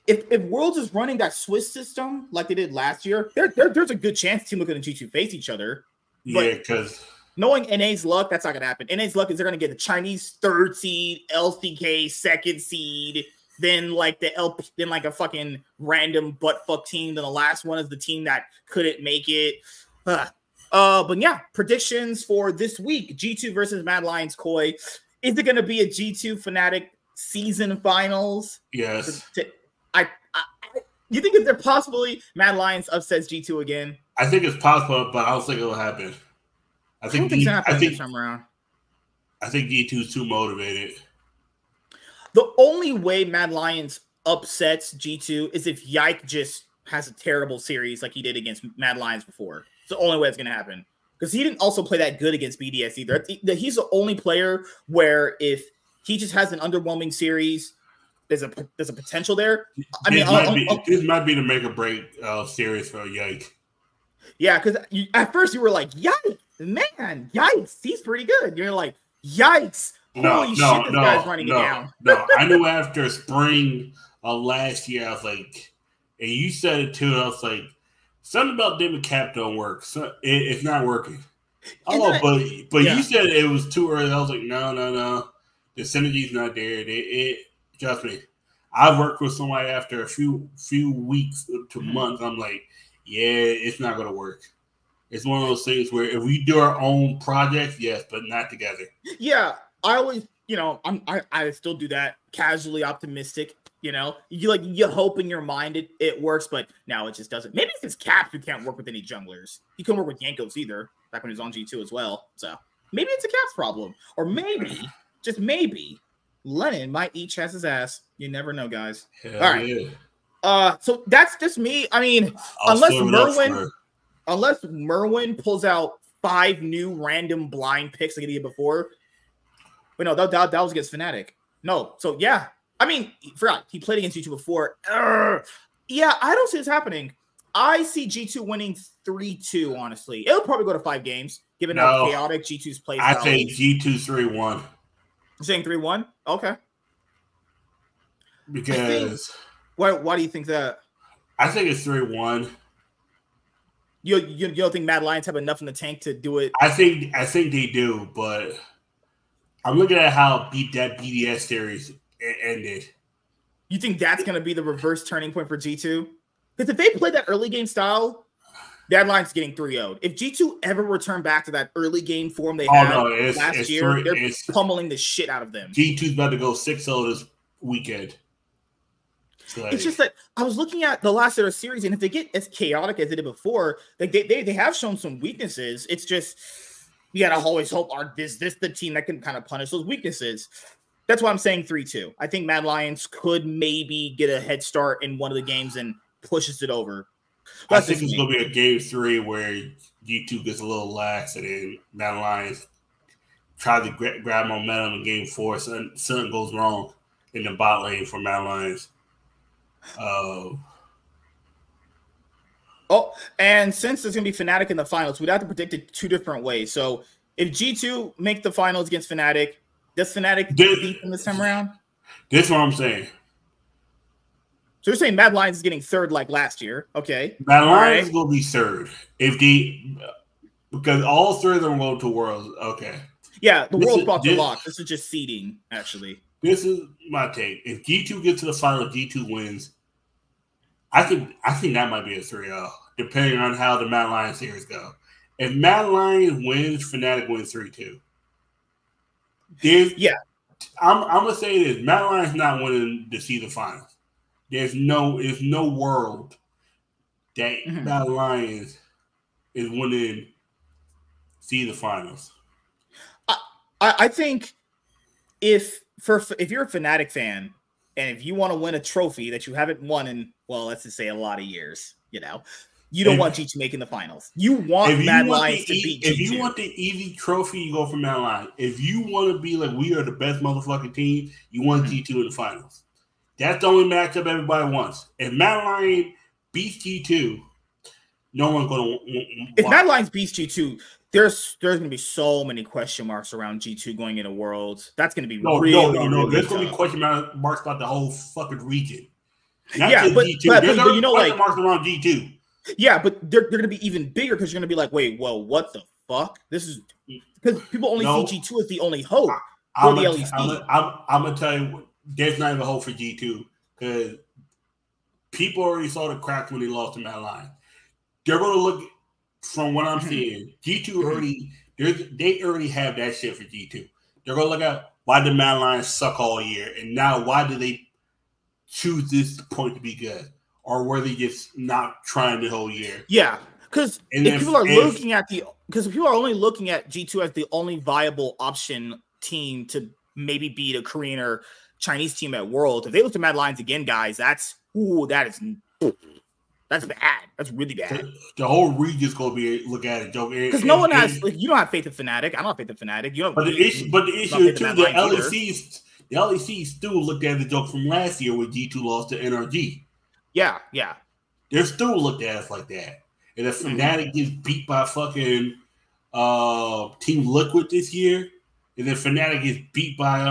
if Worlds is running that Swiss system like they did last year, there's a good chance Team Liquid and G2 face each other. Yeah, because knowing NA's luck, that's not going to happen. NA's luck is they're going to get the Chinese 3rd seed, LCK 2nd seed, then like a fucking random buttfuck team. Then the last one is the team that couldn't make it. But yeah, predictions for this week: G2 versus Mad Lions Koi. Is it going to be a G2 Fnatic season finals? Yes. You think if they're possibly Mad Lions upsets G2 again? I think it's possible, but I don't think it'll happen. I think this time around. I think G2 is too motivated. The only way Mad Lions upsets G2 is if Yike just has a terrible series like he did against Mad Lions before. It's the only way it's going to happen. Because he didn't also play that good against BDS either. He's the only player where if he just has an underwhelming series, there's a potential there. This might be the make or break series for Yike. Yeah, because at first you were like, yikes, man, yikes, he's pretty good. You're like, yikes, holy shit, this guy's running it down. No, I knew after spring last year, I was like, and you said it too, I was like, something about them and Cap don't work. So it's not working. But you said it was too early. I was like, no. The synergy's not there. Trust me. I've worked with somebody after a few weeks to months. I'm like, yeah, it's not going to work. It's one of those things where if we do our own projects, yes, but not together. Yeah, I always, I still do that. Casually optimistic. You hope in your mind it works, but now it just doesn't. Maybe it's just Cap who can't work with any junglers. He couldn't work with Yankos either, back when he was on G2 as well. So maybe it's a Cap's problem. Or maybe, just maybe, Lennon might eat Chaz's ass. You never know, guys. Hell all right. Yeah. So that's just me. I mean, unless Merwin pulls out 5 new random blind picks like he did before. But no, that was against Fnatic. No, so yeah. I mean, forgot he played against G2 before. Yeah, I don't see this happening. I see G2 winning 3-2, honestly. It'll probably go to 5 games, given how chaotic G2's play style I think G2 3-1. You're saying 3-1? Okay. Because why do you think that? I think it's 3-1. You don't think Mad Lions have enough in the tank to do it? I think they do, but I'm looking at how that BDS series ended. You think that's going to be the reverse turning point for G2? Because if they play that early game style, Mad Lions getting 3-0'd. If G2 ever return back to that early game form they had last year, they're pummeling the shit out of them. G2's about to go 6-0 this weekend. It's just that I was looking at the last of their series, and if they get as chaotic as they did before, like they have shown some weaknesses. It's just you gotta always hope this the team that can kind of punish those weaknesses. That's why I'm saying 3-2. I think Mad Lions could maybe get a head start in one of the games and pushes it over. I think it's gonna be a game 3 where G2 gets a little lax, and then Mad Lions try to grab momentum in game 4. Something goes wrong in the bot lane for Mad Lions. And since there's gonna be Fnatic in the finals, we'd have to predict it 2 different ways. So if G2 make the finals against Fnatic, does Fnatic beat them this time around? This is what I'm saying. So you're saying Mad Lions is getting 3rd like last year? Okay, Mad Lions is gonna be 3rd because all 3 of them go to Worlds. Okay, yeah, the World spots are locked. This is just seeding, actually. This is my take. If G2 gets to the final, G2 wins. I think that might be a 3-0, depending on how the Mad Lions series go. If Mad Lions wins, Fnatic wins 3-2. Yeah, I'm gonna say this: Mad Lions not winning to see the finals. There's no world that Mad Lions is winning see the finals. I think if you're a Fnatic fan and if you want to win a trophy that you haven't won in, well, let's just say a lot of years, you don't want G2 making the finals. You want Mad Lions to beat G2. If you want the easy trophy, you go for Mad Lions. If you want to be like, we are the best motherfucking team, you want G2 in the finals. That's the only matchup everybody wants. If Mad Lions beats G2, no one's going to. If Mad Lions beats G2, there's going to be so many question marks around G2 going into Worlds. That's going to be really There's going to be question marks about the whole fucking region. But you know, like marks around G2. Yeah, but they're going to be even bigger because you're going to be like, wait, well, what the fuck? This is because people only see G2 as the only hope for the LEC. I'm going to tell you, there's not even hope for G2 because people already saw the cracks when they lost to Mad Lions. They're going to look, from what I'm seeing, G2 already have that shit for G2. They're going to look at why did Mad Lions suck all year, and now why do they choose this point to be good? Or were they just not trying the whole year? Yeah, because if people are only looking at G2 as the only viable option team to maybe beat a Korean or Chinese team at Worlds, if they look to Mad Lions again, guys, that's bad. That's really bad. The whole region's gonna be look at it, because no one has. Like, you don't have faith in Fnatic. I don't have faith in Fnatic. You don't. But the issue too, the LEC still looked at the joke from last year when G2 lost to NRG. Yeah. They're still looked at us like that. And if Fnatic gets beat by fucking Team Liquid this year, and then Fnatic gets beat by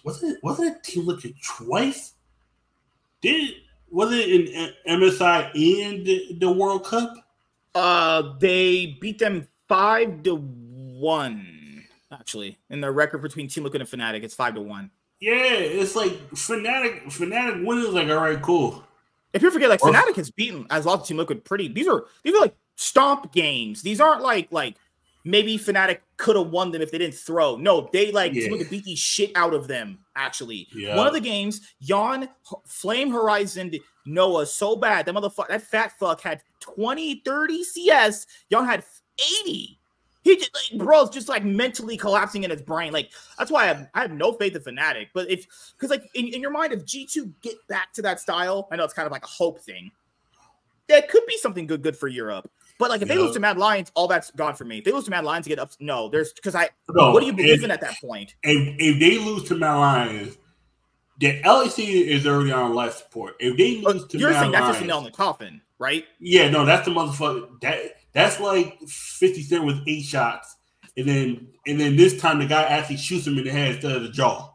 wasn't it Team Liquid twice? Was it in MSI and the World Cup? They beat them 5-1. Actually, in their record between Team Liquid and Fnatic, it's 5-1. Yeah, it's like Fnatic wins is like, all right, cool. If you forget, like Fnatic has beaten as lots of Team Liquid pretty. These are like stomp games. These aren't like maybe Fnatic could have won them if they didn't throw. No, they Team Liquid beat the shit out of them. Actually, one of the games, Yon Flame Horizon Noah so bad that fat fuck had 20, 30 CS. Yon had 80. He just, like, bro's just like mentally collapsing in his brain. Like that's why I have no faith in Fnatic. But because like in your mind, if G2 get back to that style, I know it's kind of like a hope thing. That could be something good for Europe. But like if they lose to Mad Lions, all that's gone for me. If they lose to Mad Lions, get up. No, there's because what do you believe in at that point? If they lose to Mad Lions, the LEC is already on life support. If they lose to you're Mad saying Lions, that's just a nail in the coffin, right? Yeah, no, that's the motherfucker. That's like 50 Cent with 8 shots, and then this time the guy actually shoots him in the head instead of the jaw.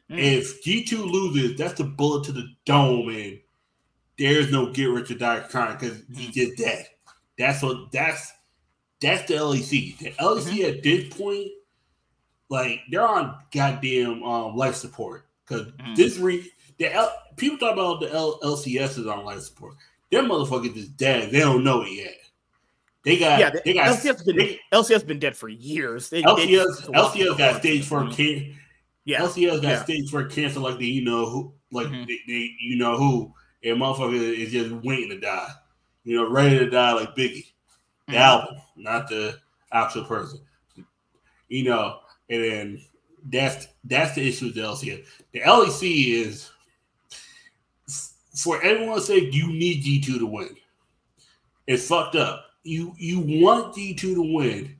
If G2 loses, that's the bullet to the dome, and there's no get rich or die trying because he's just dead. That's the LEC. The LEC at this point, like they're on goddamn life support because people talk about the LCS is on life support. Them motherfuckers is dead. They don't know it yet. LCS been dead for years. LCS got stage for cancer. Yeah, LCS got stage for cancer like they who, you know who, and motherfucker is just waiting to die. Ready to die like Biggie. The album, not the actual person. And then that's the issue with the LCS. The LEC is for everyone's sake, you need G2 to win. It's fucked up. You want G2 to win,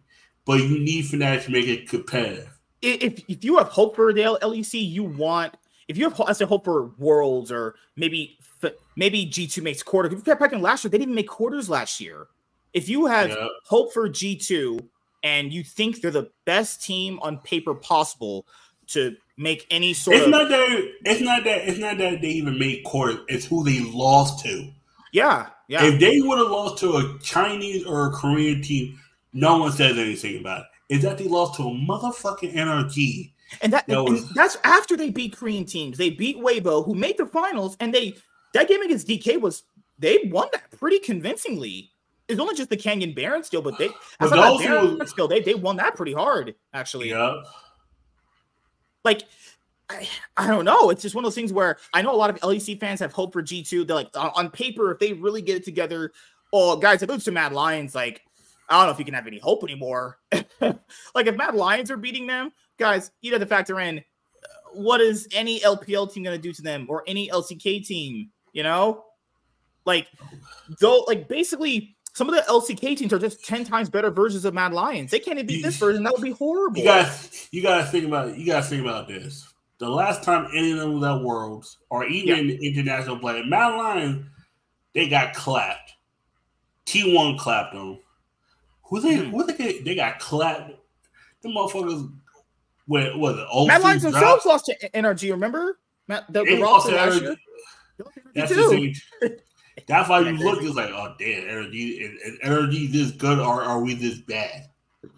but you need Fnatic to make it competitive. If you have hope for the LEC, if you have hope for Worlds or maybe G2 makes quarters. If you're back in last year, they didn't make quarters last year. If you have hope for G2 and you think they're the best team on paper possible to make any sort it's not that they even made quarters. It's who they lost to. Yeah. If they would have lost to a Chinese or a Korean team, no one says anything about it. Is that they lost to a motherfucking NRG. And that's after they beat Korean teams. They beat Weibo, who made the finals, and that game against DK they won that pretty convincingly. It's only just the Canyon Baron still, but they won that pretty hard, actually. Yeah. Like, I don't know. It's just one of those things where I know a lot of LEC fans have hope for G2. They're like, on paper, if they really get it together, guys, if it's to Mad Lions, like, I don't know if you can have any hope anymore. Like, if Mad Lions are beating them, guys, you have to factor in what is any LPL team going to do to them or any LCK team, Like, basically, some of the LCK teams are just 10 times better versions of Mad Lions. They can't even beat this version. That would be horrible. You gotta think about this. The last time any of them was at Worlds or even international play, Mad Lions, they got clapped. T1 clapped them. They got clapped. The motherfuckers was it? Mad Lions themselves lost to NRG, remember? The roster last year? That's the thing. That's why you look, it's like, oh damn, NRG this good or are we this bad?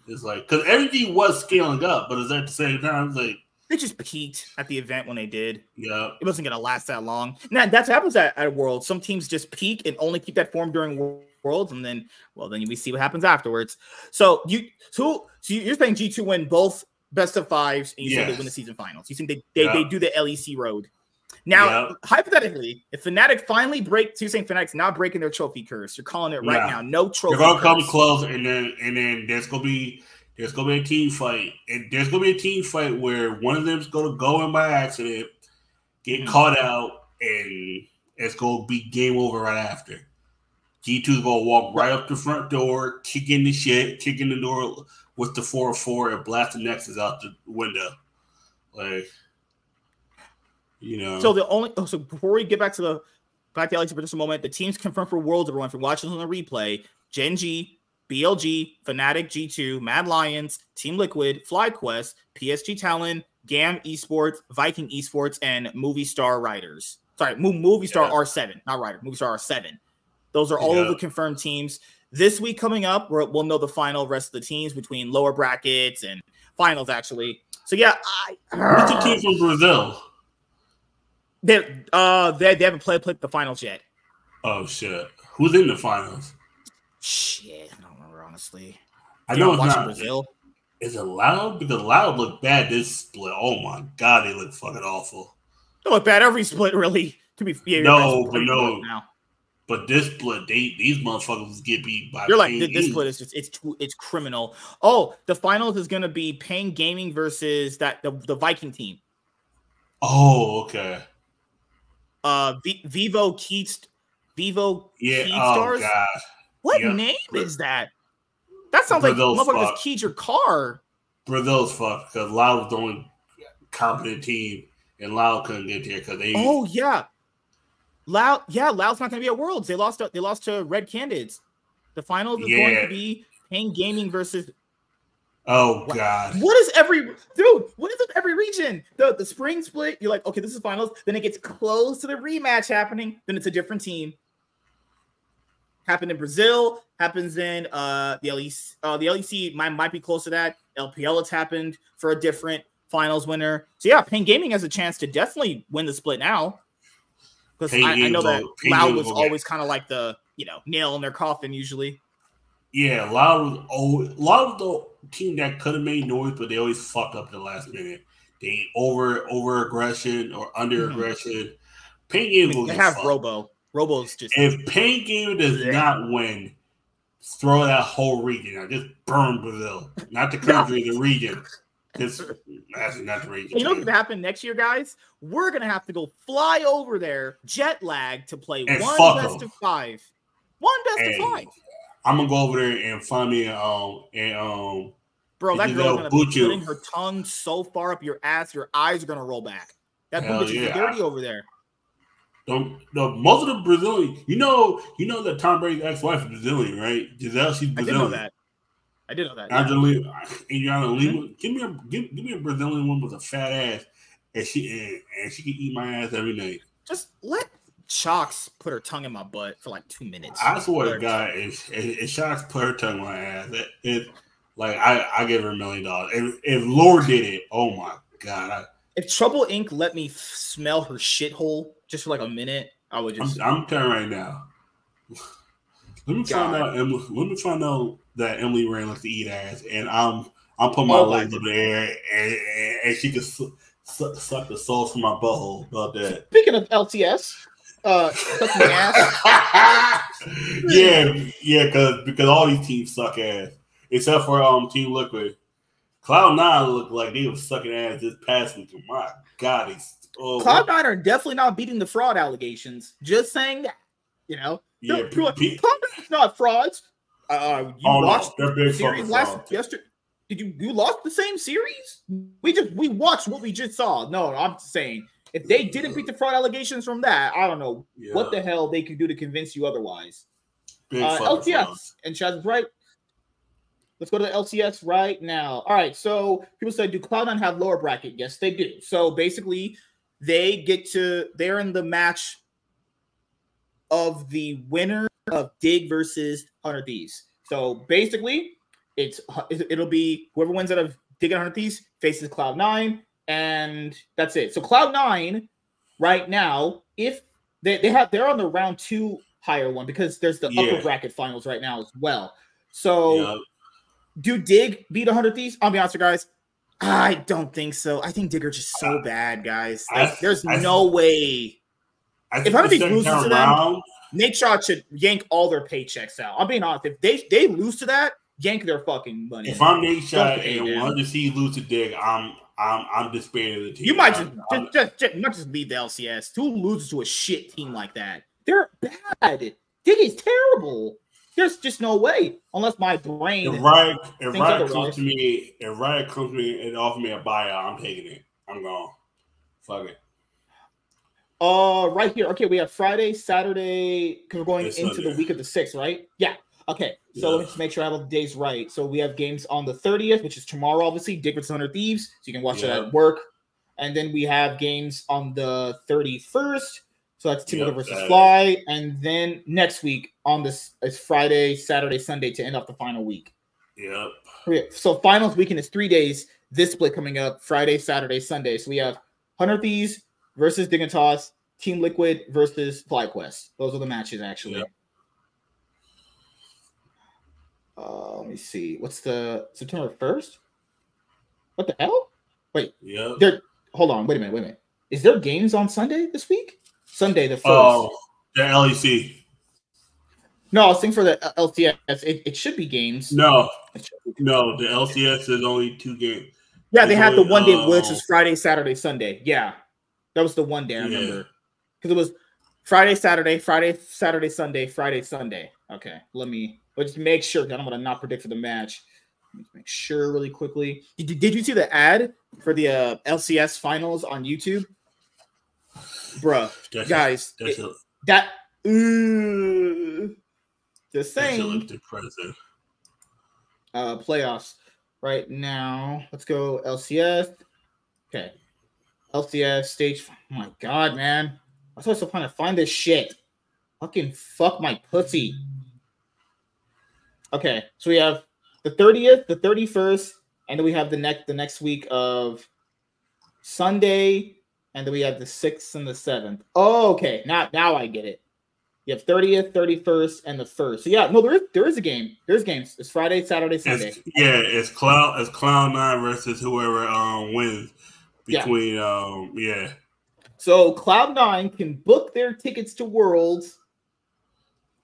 It's like, because NRG was scaling up, but it's at the same time, it's like they just peaked at the event when they did. Yeah. It wasn't gonna last that long. Now that's what happens at Worlds. Some teams just peak and only keep that form during Worlds, and then we see what happens afterwards. So you're saying G2 win both best of fives, and you think they win the season finals. You think they do the LEC road. Now, hypothetically, if Fnatic finally breaks, so you're saying Fnatic's not breaking their trophy curse. You're calling it right now. No trophy. They're gonna come close, and then there's gonna be a team fight, and there's gonna be a team fight where one of them's gonna go in by accident, get caught out, and it's gonna be game over right after. G2's gonna walk right up the front door, kicking the door with the 4-4, and blast the Nexus out the window, like. So before we get back to LEC for just a moment, the teams confirmed for Worlds, everyone, for watching on the replay: Gen.G, BLG, Fnatic, G2, Mad Lions, Team Liquid, FlyQuest, PSG Talon, GAM Esports, Viking Esports, and Movistar Riders. Sorry, Movistar R7, not Rider. Movistar R7. Those are all of the confirmed teams. This week coming up, we'll know the final rest of the teams between lower brackets and finals, actually. So, what's the team from Brazil? They haven't played the finals yet. Oh shit! Who's in the finals? Shit, I don't remember honestly. I know it's not Brazil. Is it Loud? Because Loud looked bad this split. Oh my god, they look fucking awful. They look bad every split, really. To be no. But this split, these motherfuckers get beat by. You're like, this split is just it's criminal. Oh, the finals is gonna be Pain Gaming versus the Viking team. Oh, okay. Vivo Keat yeah. Stars. Oh god. What name is that? That sounds like motherfucker just keyed your car. Brazil's fucked because Loud was the only competent team, and Loud couldn't get there because they. Oh yeah. Loud's not going to be at Worlds. They lost to Red Candidates. The finals is going to be Pain Gaming versus. Oh god! What is every region? The spring split. You're like, okay, this is finals. Then it gets close to the rematch happening. Then it's a different team. Happened in Brazil. Happens in the LEC. The LEC might be close to that. LPL it's happened for a different finals winner. So yeah, Pain Gaming has a chance to definitely win the split now. Because I know that Loud was always kind of like the nail in their coffin usually. Yeah, Loud was the team that could have made noise, but they always fucked up at the last minute. They over aggression or under aggression. Pain Gaming will have Robo. Robo's just if Pain Gaming does not win, throw that whole region out. Just burn Brazil, not the country, the region. That's not the region. You know what's going to happen next year, guys? We're going to have to go fly over there, jet lag, to play and one best of 5. One best of 5. I'm going to go over there and find me Bro, that girl's going to be putting her tongue so far up your ass, your eyes are going to roll back. That bitch is dirty over there. Most of the Brazilian, you know that Tom Brady's ex-wife is Brazilian, right? Giselle, she's Brazilian. I did know that. Adriana Lima, give me a Brazilian one with a fat ass, and she can eat my ass every night. Just let Shocks put her tongue in my butt for like 2 minutes. I swear to God, if Shocks put her tongue in my ass, I give her $1 million. If Lord did it, oh my God! If Trouble Inc. let me smell her shithole just for like a minute, I would just. I'm telling right now. Let me find out that Emily Rain likes to eat ass, and I'm putting my legs up in the air, and she can suck the sauce from my butthole. About that. Speaking of LTS, sucking ass. because all these teams suck ass, except for Team Liquid. Cloud9 looked like they were sucking ass this past week. My God, Cloud9 are definitely not beating the fraud allegations. Just saying that, Cloud9's not frauds. Watched the series yesterday. You lost the same series? We watched what we just saw. No, I'm saying if they didn't beat the fraud allegations from that, I don't know what the hell they could do to convince you otherwise. LTS and Chaz is right. Let's go to the LCS right now. All right, so people said, do Cloud9 have lower bracket? Yes, they do. So basically, they're in the match of the winner of Dig versus 100 Thieves. So basically, it'll be whoever wins out of Dig and 100 Thieves faces Cloud9, and that's it. So Cloud9 right now, if they're on the round 2 higher one because there's the upper bracket finals right now as well. So do Dig beat 100 Thieves? I'll be honest with you guys. I don't think so. I think Dig are just so bad, guys. There's no way. If 100 Thieves loses to them, Nate Shot should yank all their paychecks out. I'm being honest. If they lose to that, yank their fucking money. If I'm Nate Shot and 100 Thieves lose to Dig, I'm despairing of the team. You might just leave the LCS. Who loses to a shit team like that? They're bad. Dig is terrible. There's just no way, unless my brain. If Riot comes to me and offers me a buyout, I'm taking it. I'm going. Fuck it. Right here. Okay, we have Friday, Saturday, because we're going into the week of the 6th, right? Yeah. Okay. So let's make sure I have all the days right. So we have games on the 30th, which is tomorrow, obviously. Dig versus 100 Thieves, so you can watch that at work. And then we have games on the 31st. So that's Team Liquid versus Fly. And then next week on this is Friday, Saturday, Sunday to end off the final week. Yep. So finals weekend is 3 days. This split coming up Friday, Saturday, Sunday. So we have 100 Thieves versus Dig and Toss, Team Liquid versus FlyQuest. Those are the matches, actually. Yep. Let me see. What's the September 1st? What the hell? Wait. Yeah. Hold on. Wait a minute. Is there games on Sunday this week? Sunday the 1st. Oh, the LEC. No, I was thinking for the LCS. It should be games. No, no, the LCS is only 2 games. Yeah, they had the one day, which was Friday, Saturday, Sunday. Yeah, that was the one day I remember because it was Friday, Saturday, Sunday, Friday, Sunday. Okay, let's make sure. I'm gonna not predict for the match. Let me make sure really quickly. Did you see the ad for the LCS finals on YouTube? Bruh, guys, just saying. Playoffs right now. Let's go LCS. Okay, LCS stage. Oh my god, man! I'm supposed to find this shit. Fucking fuck my pussy. Okay, so we have the 30th, the 31st, and then we have the next week of Sunday, and then we have the 6th and the 7th. Oh, okay. Now I get it. You have 30th, 31st, and the 1st. So yeah, no, there is a game. There's games. It's Friday, Saturday, Sunday. It's Cloud9 versus whoever wins between So Cloud9 can book their tickets to Worlds.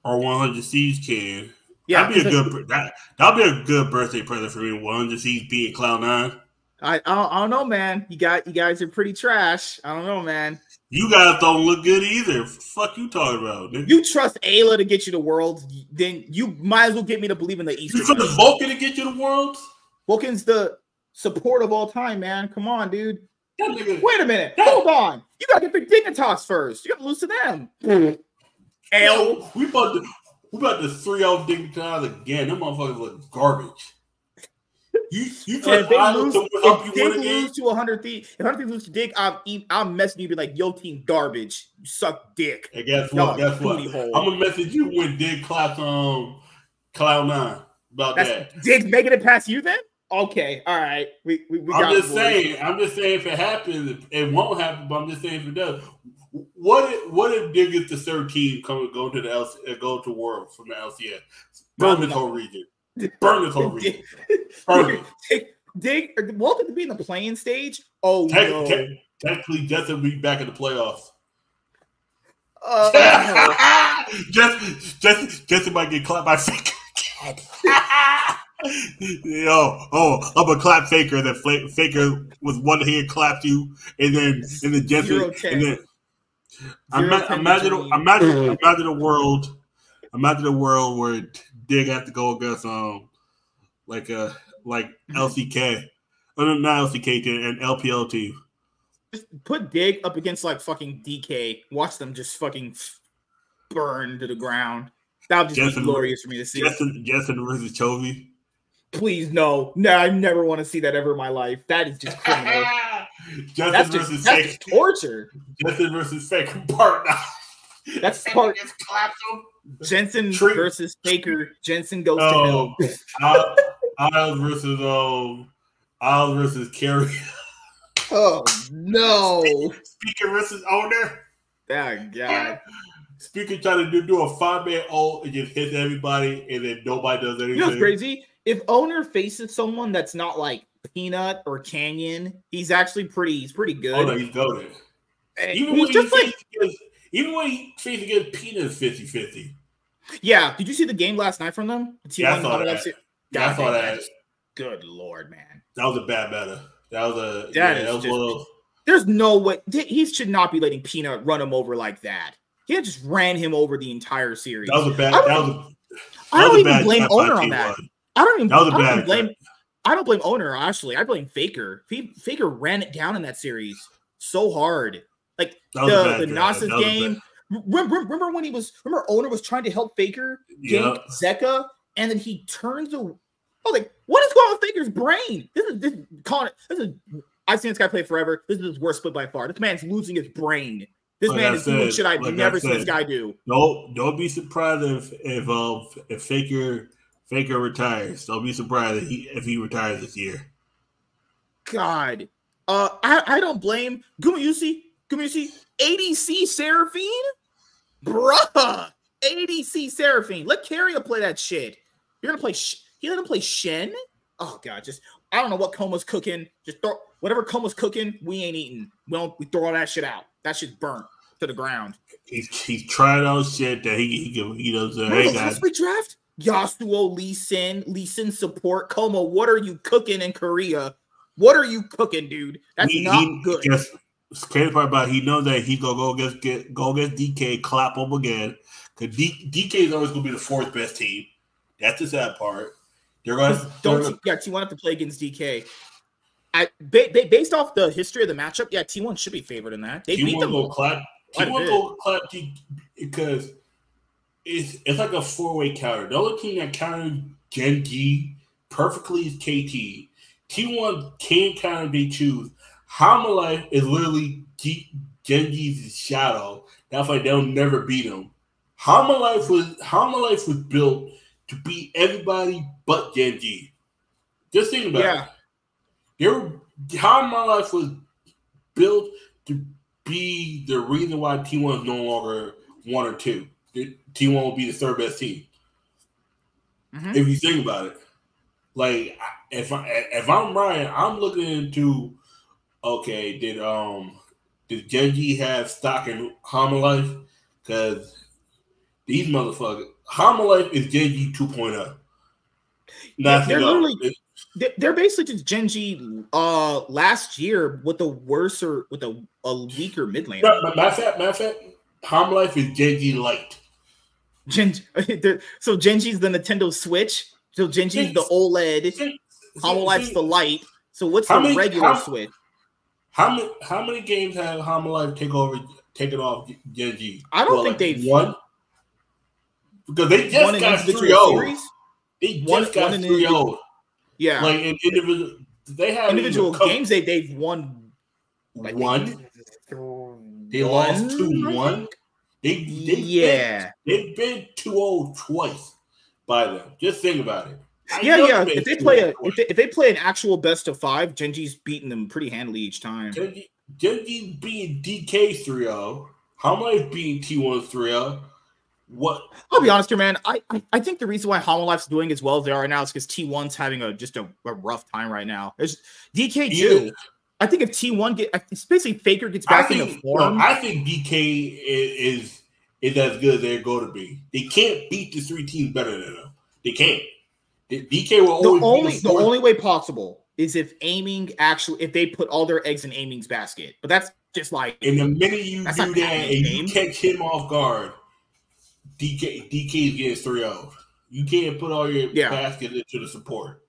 Or 100 Thieves can. Yeah, that'll be a good birthday present for me. 100 Thieves beating Cloud9. I don't know, man. You guys are pretty trash. I don't know, man. You guys don't look good either. Fuck you talking about, nigga. You trust Ayla to get you to Worlds, then you might as well get me to believe in the Eastern. You trust Vulcan to get you to Worlds? Vulcan's the support of all time, man. Come on, dude. Wait a minute. Hold on. You gotta get the Dignitas first. You gotta lose to them. Yo, we about to 3-0 Dignitas again. Them motherfuckers look garbage. You try if they lose to 100 Thieves, if 100 Thieves lose to Dig, I'll message you and be like, yo, team garbage. You suck dick. And guess what? I'm gonna message you when Dig claps on Cloud9 about that. Dig's making it past you then? Okay, all right. We I'm just saying if it happens, it won't happen, but I'm just saying if it does. What if Dig is the third team go to Worlds from the LCS? Burn this whole region. Burn this whole region. Burn it. Dig, welcome to be in the playing stage. Oh, no. Technically, Jess will be back in the playoffs. Jess might get clapped by Faker. I'm gonna clap Faker. That Faker was one hand clapped you, and then Jess, and then imagine a world. Imagine a world where Dig have to go against like LCK, not LCK and LPL team. Just put Dig up against like fucking DK. Watch them just fucking burn to the ground. That would just be glorious for me to see. Jetson versus Chovy. Please no, I never want to see that ever in my life. That is just criminal. That's just torture. Jetson versus Faker partner. That's part. Jensen versus Faker. Jensen goes to hell. Isles versus Carey. Oh no! Speaker versus Owner. Oh god! Speaker trying to do a 5-man ult and just hit everybody, and then nobody does anything. You know what's crazy? If Owner faces someone that's not like Peanut or Canyon, he's actually pretty good. Oh no, he's goated. Even when he faces against Peanut, is 50-50. Yeah. Did you see the game last night from them? Yeah, I saw that. I saw that. Good lord, man. That was a bad meta. There's no way. He should not be letting Peanut run him over like that. He had just ran him over the entire series. That was a bad. I don't even blame Owner on that. I don't blame Owner, actually. I blame Faker. Faker ran it down in that series so hard. Like the Nasus game. Remember when Owner was trying to help Faker gank Zeka, and then he turns away. Oh, like, what is going on with Faker's brain? I've seen this guy play forever. This is his worst split by far. This man's losing his brain. This man is doing shit I've never seen this guy do. Don't be surprised if Faker retires. Don't be surprised if he retires this year. God. I don't blame Gumayusi, ADC Seraphine? Bruh. ADC Seraphine. Let Carrier play that shit. You're gonna play you let him play Shen? Oh god, I don't know what Coma's cooking. Just throw whatever Coma's cooking, we ain't eating. We throw all that shit out. That shit's burnt. to the ground. He's trying out shit that he does. Hey guys, last week draft, Yasuo, Lee Sin support. Como, what are you cooking in Korea? What are you cooking, dude? That's not good. Just crazy part about he knows that he's gonna go against DK, clap him again. Because DK is always gonna be the fourth best team. That's the sad part. They're gonna T1 have to play against DK. Based off the history of the matchup, yeah, T1 should be favored in that. They beat them. T1 go clap because it's like a four-way counter. The only team that countered Genji perfectly is KT. T1 can counter they choose. Hamalife is literally Genji's shadow. That's why they'll never beat him. Hamalife was built to beat everybody but Genji. Just think about it. Hamalife was built to be the reason why T1 is no longer 1 or 2. T1 will be the third best team. Mm-hmm. If you think about it. Like, if I'm Ryan, I'm looking into, okay, did Genji have stock in Hamalife? Because these motherfuckers, Hamalife is Genji 2.0. They're basically just Genji last year with a weaker mid lane. Matter of fact, Hamalife is Genji light. So Genji's the Nintendo Switch. So Genji's the OLED. Hamalife's the light. So what's the regular Switch? How many games have Hamalife taken off Genji? I don't think they've won. Because they just got 3-0. They just got 3-0. Yeah. Like in individual, they have individual games they've won. One. They lost 2-1. They've been 2-0 twice by them. Just think about it. If they play an actual best of 5, Genji's beating them pretty handily each time. Genji's beating DK 3-0. Hamalife beating T1 3-0. What? I'll be honest here, man. I think the reason why Hamalife's doing as well as they are right now is because T1's having a rough time right now. There's DK too. Yeah. I think if T1 especially Faker gets back into form. I think DK is as good as they're going to be. They can't beat the 3 teams better than them. They can't. DK will always the only way possible is if if they put all their eggs in Aiming's basket. But that's just like, and the minute you do that and you catch him off guard, DK is getting 3-0. You can't put all your baskets into the support.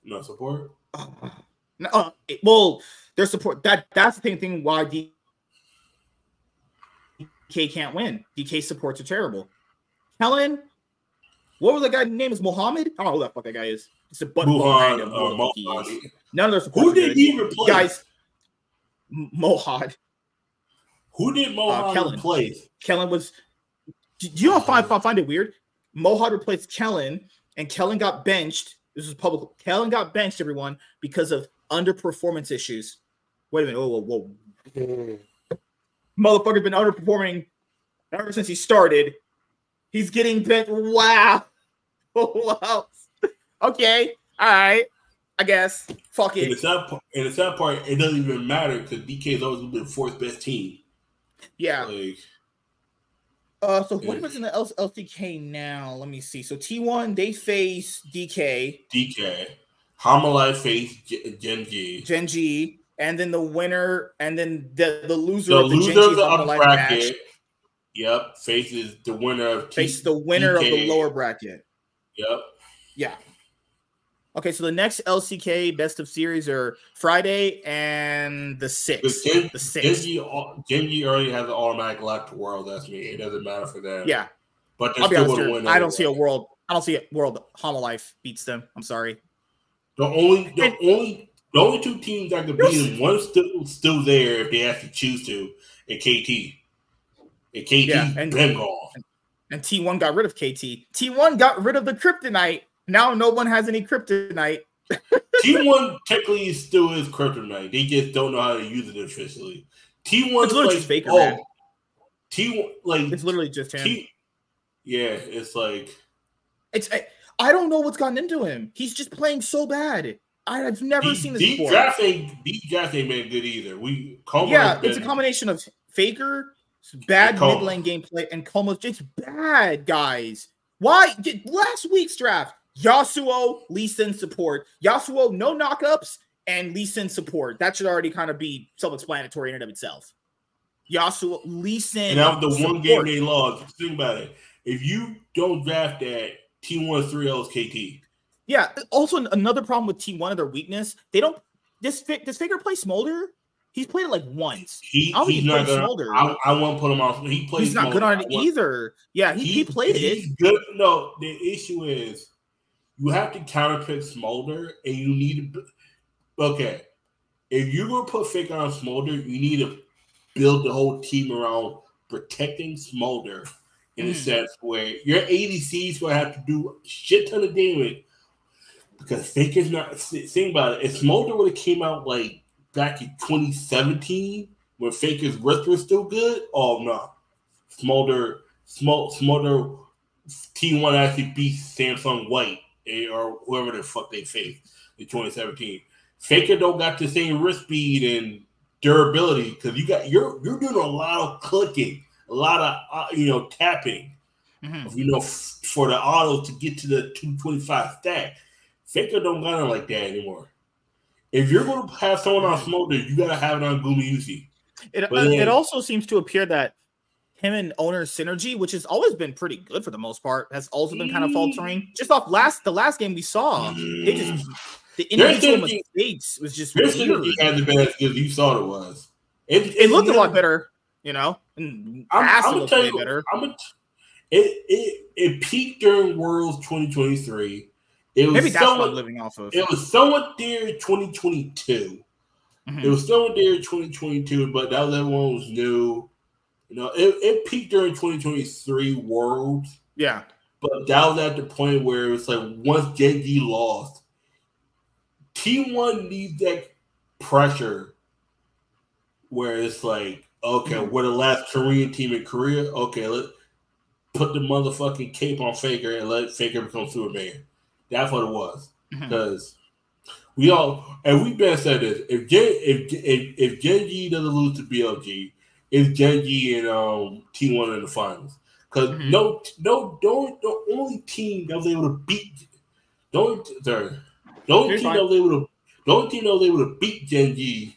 No support? Well, their support. That's the thing why DK can't win. DK supports are terrible. Helen, what was the guy's name? Is Mohammed? I don't know who the fuck that guy is. It's a random. None of their support. Who did he replace? Guys, Mohad. Who did Mohad replace? Kellen was. Do you know find it weird? Mohad replaced Kellen, and Kellen got benched. This is public. Kellen got benched, everyone, because of underperformance issues. Wait a minute. Whoa. Motherfucker's been underperforming ever since he started. He's getting benched. Wow. Wow. Okay. All right. I guess. Fuck it. And the sad part, it doesn't even matter because DK has always been the 4th best team. Yeah. So what was in the LCK now? Let me see. So T1, they face DK. Hamalife face Genji. And then the winner, and then the loser of the Genji Hamalife match. Yep. Faces the winner of the lower bracket. Yep. Yeah. Okay, so the next LCK best of series are Friday and the 6th. The 6th. Genji already has an automatic lock to world. That's me. It doesn't matter for them. Yeah. But they're still going to win. I don't see a world Hamalife beats them. I'm sorry. The only 2 teams that could beat them, one's still there if they actually choose to, and KT. And KT been gone. And T1 got rid of KT. T1 got rid of the kryptonite. Now no one has any kryptonite. T1 technically still is kryptonite. They just don't know how to use it officially. T1 it's literally just Faker, man. T1 it's literally just him. It's like I don't know what's gotten into him. He's just playing so bad. I've never seen this before. These drafts ain't been good either. It's a combination of Faker, bad mid lane gameplay, and Coma's just bad, guys. Why? Last week's draft, Yasuo, Lee Sin support. Yasuo, no knockups, and Lee Sin support. That should already kind of be self-explanatory in and of itself. Yasuo, Lee Sin. And that was the one game they lost. Think about it. If you don't draft that, T1 3L is KT. Yeah. Also, another problem with T1 of their weakness, they don't. Does Faker play Smolder? He's played it like once. He's not gonna. Smolder. I won't put him off. He plays. He's not Smolder. good on it either. Yeah, he played it. He's good. No, the issue is you have to counterpick Smolder, and you need to. Okay, if you're gonna put Faker on Smolder, you need to build the whole team around protecting Smolder in a sense where your ADC is gonna have to do a shit ton of damage because Faker's not. Think about it. If Smolder would have came out like back in 2017 when Faker's wrist was still good, oh no, Smolder T1 actually beat Samsung White or whoever the fuck they faced in 2017. Faker don't got the same wrist speed and durability because you're doing a lot of clicking, a lot of tapping, for the auto to get to the 225 stack. Faker don't got it like that anymore. If you're going to have someone on Smolder, you got to have it on Gumayusi. It also seems to appear that him and owner's synergy, which has always been pretty good for the most part, has also been kind of faltering. Just off the last game we saw, the individual mistakes was just weird. Synergy hasn't been as good as you thought it was. It looked a lot better, and I'm gonna tell you, better. It peaked during Worlds 2023. It was maybe that's what I'm living off of. It was somewhat there in 2022. It was somewhat there in 2022, but that was everyone was new. It peaked during 2023 Worlds. Yeah. But that was at the point where it was like once Genji lost, T1 needs that pressure where it's like, okay, we're the last Korean team in Korea. Okay, let's put the motherfucking cape on Faker and let Faker become Superman. That's what it was. Because we've been said this. If Genji doesn't lose to BLG, it's Genji and T1 in the finals. Because the only team that was able to beat the only team that was able to beat Genji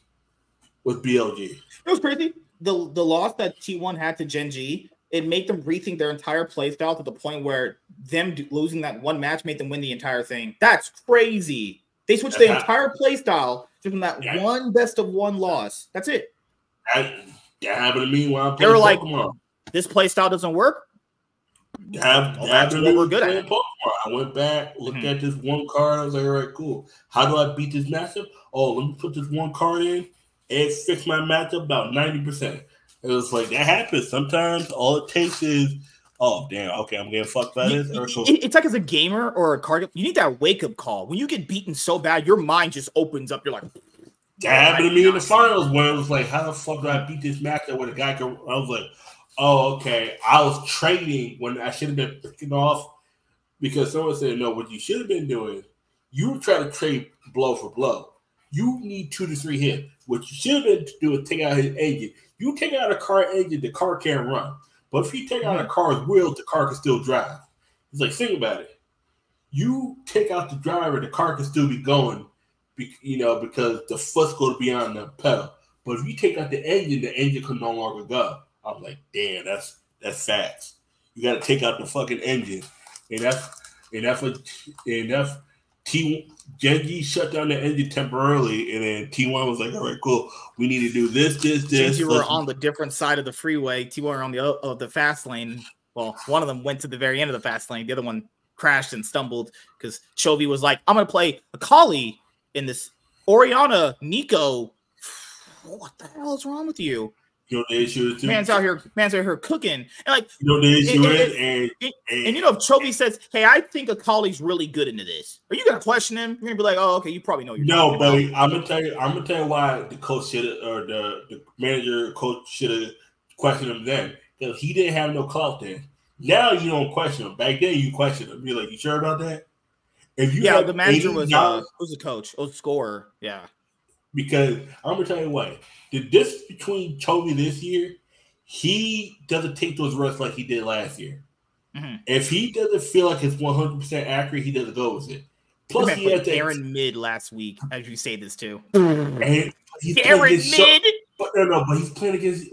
was BLG. It was crazy. The loss that T1 had to Genji, it made them rethink their entire playstyle to the point where them losing that one match made them win the entire thing. That's crazy. They switched their entire playstyle from that one best of one loss. That's it. That happened to me when I played Pokemon. They were like, this playstyle doesn't work. That's what we're good at. Pokemon. I went back, looked at this one card. I was like, all right, cool. How do I beat this matchup? Oh, let me put this one card in. It fixed my matchup about 90%. It was like, that happens. Sometimes all it takes is, oh, damn, okay, I'm getting fucked by this. It's like as a gamer or a card, you need that wake-up call. When you get beaten so bad, your mind just opens up. You're like, that happened to me in the finals when it was like, how the fuck do I beat this matchup with a guy? I was like, oh, okay. I was trading when I should have been picking off because someone said, no, what you should have been doing, you try to trade blow for blow. You need 2 to 3 hits. What you should have been doing is take out his engine. You take out a car engine, the car can't run. But if you take out a car's wheels, the car can still drive. It's like, think about it. You take out the driver, the car can still be going, because the foot's going to be on the pedal. But if you take out the engine can no longer go. I'm like, damn, that's facts. You got to take out the fucking engine, and that's Genji shut down the engine temporarily, and then T1 was like, all right, cool. We need to do this. Genji were on the different side of the freeway. T1 were on the fast lane. Well, one of them went to the very end of the fast lane. The other one crashed and stumbled because Chovy was like, I'm going to play Akali in this Orianna Nico. What the hell is wrong with you? The issue is man's out here cooking, and the issue is, if Chovy says, "Hey, I think Akali's really good into this," are you gonna question him? You're gonna be like, "Oh, okay, you probably know." No, buddy, I'm gonna tell you why the coach should have, or the manager coach should have questioned him then, because he didn't have no clout then. Now you don't question him. Back then you question him. You're like, "You sure about that?" If you the manager was the coach, scorer, yeah. Because I'm gonna tell you what, the difference between Chovy this year he doesn't take those risks like he did last year. Mm-hmm. If he doesn't feel like it's 100% accurate, he doesn't go with it. Plus, he had Aaron Mid last week, as you say this too. And he's Aaron Mid, but he's playing against.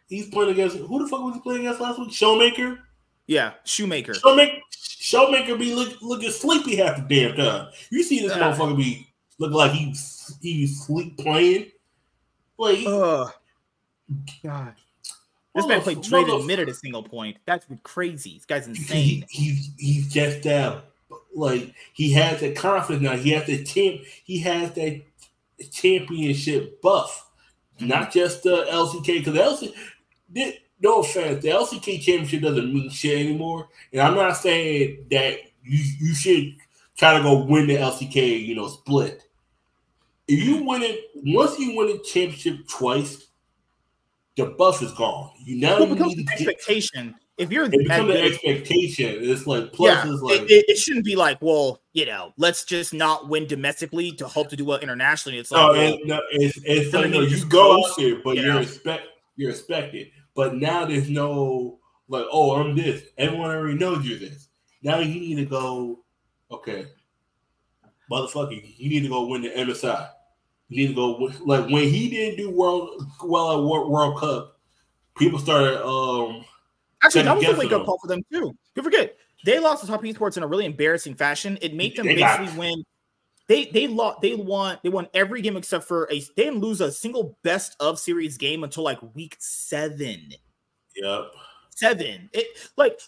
He's playing against who the fuck was he playing against last week? Showmaker. Yeah, Shoemaker. Showmaker be looking sleepy half the damn time. You see this motherfucker be looking like he's sleep playing. Like, God. This man played traded mid at a single point. That's crazy. This guy's insane. He's just that, like, he has that confidence now. He has that championship buff, not just the LCK. Because no offense, the LCK championship doesn't mean shit anymore. And I'm not saying that you should try to go win the LCK, split. If you win it, once you win a championship twice, the buff is gone. You now need an expectation. If you're it becomes an expectation, it's like is like it shouldn't be like, well, let's just not win domestically to hope to do well internationally. It's like it's like you go out there, but you're expected. But now there's no like, oh, I'm this. Everyone already knows you're this. Now you need to go, okay, motherfucker, you need to go win the MSI. You need to go like when he didn't do well at World Cup, people started actually that was a wake up call for them too. You forget they lost to Top Esports in a really embarrassing fashion. It made them basically win. They won every game except for they didn't lose a single best of series game until like week 7. Yep. 7.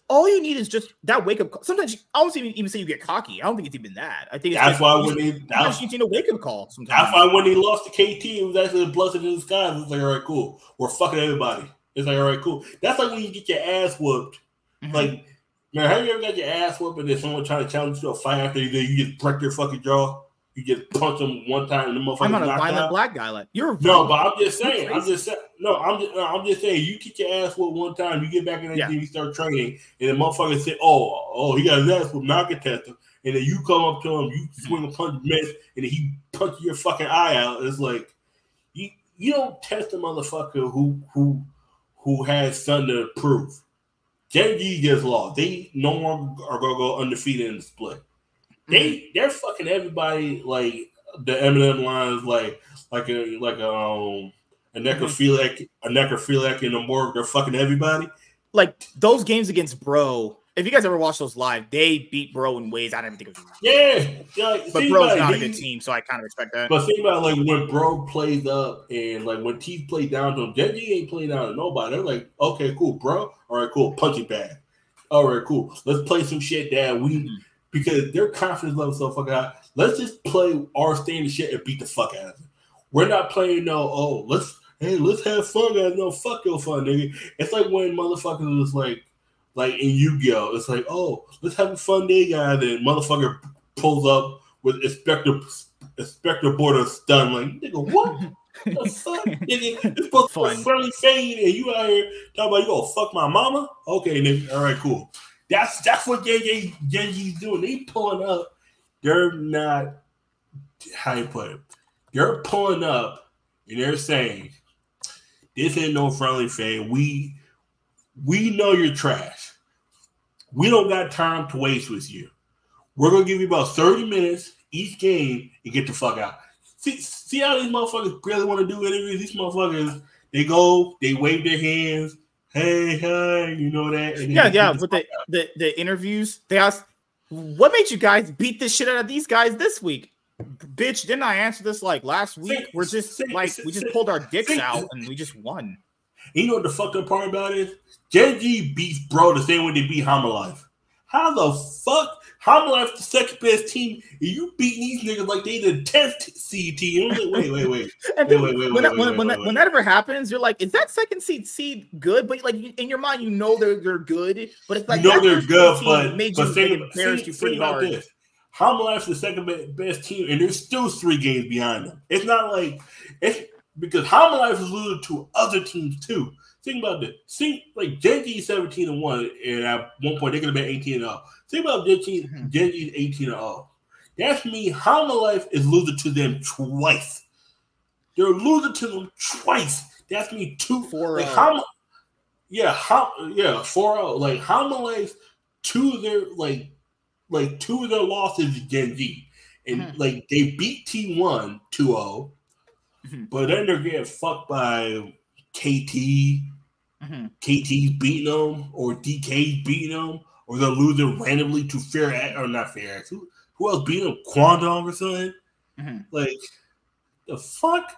All you need is just that wake up call. Sometimes I don't even say you get cocky. I don't think it's even that. I think it's that's why you need a wake up call. Sometimes that's why when he lost to KT, it was actually a blessing in disguise. It's like, all right, cool. We're fucking everybody. It's like, all right, cool. That's like when you get your ass whooped. Mm-hmm. Like, man, have you ever got your ass whooped and then someone trying to challenge you to a fight after you just break their fucking jaw? You just punch them one time and the motherfucker. I'm not a violent black guy. Like you're no, but I'm just saying. I'm just saying. You kick your ass with one time, you get back in that game, you start training, and the motherfucker say, "Oh, he got his ass with knock and test him," and then you come up to him, you swing a punch, miss, and then he punches your fucking eye out. It's like you don't test a motherfucker who has something to prove. Genji just lost. They no longer are gonna go undefeated in the split. They're fucking everybody like the Eminem lines like a necrophiliac in the morgue. They're fucking everybody. Like those games against Bro. If you guys ever watch those live, they beat Bro in ways I didn't think it was. Yeah. But Bro's not a good team, so I kind of expect that. But think about like when Bro plays up and like when T played down to him, Genji ain't playing down to nobody. They're like, okay, cool, bro. All right, cool, punching bag. All right, cool. Let's play some shit that we. Because their confidence level so fucking high. Let's just play our standard shit and beat the fuck out of it. We're not playing let's have fun, guys. No, fuck your fun, nigga. It's like when motherfuckers was like in Yu-Gi-Oh! It's like, oh, let's have a fun day, guys. And motherfucker pulls up with Inspector Border stun. Like, nigga, what? The fuck? Nigga, it's supposed to be friendly fade, and you out here talking about you gonna fuck my mama? Okay, nigga. All right, cool. That's what Genji's doing. They pulling up. They're not, how you put it? They're pulling up and they're saying, this ain't no friendly fade. We know you're trash. We don't got time to waste with you. We're going to give you about 30 minutes each game and get the fuck out. See how these motherfuckers really want to do interviews? These motherfuckers, they go, they wave their hands. Hey, you know that? And with the interviews, they asked, what made you guys beat this shit out of these guys this week? Bitch, didn't I answer this like last week? We just pulled our dicks out and we just won. You know what the fucked up part about it is? Genji beats Bro the same way they beat Hamalife. How the fuck? Hamalife the second best team, and you beating these niggas like they the 10th seed team. Wait. When that ever happens, you're like, is that second seed good? But like in your mind, you know they're good. But it's like they're good, but embarrassed you pretty hard. This. Hamalife's the second best team, and there's still 3 games behind them. It's not like it's because Hamalife is losing to other teams too. Think about this. See, like Genji's 17-1, and at one point they could have been 18-0. Think about Genji's 18-0. That's me. Hamalife is losing to them twice. They're losing to them twice. That's me 2-4. Like Yeah, 4-0. Like Hamale's two of their two of their losses is Gen G. And like they beat T1 2-0, but then they're getting fucked by KT. KT's beating them, or DK's beating them, or they're losing randomly to not Fair X. Who else beat them? Quandong or something? Like, the fuck?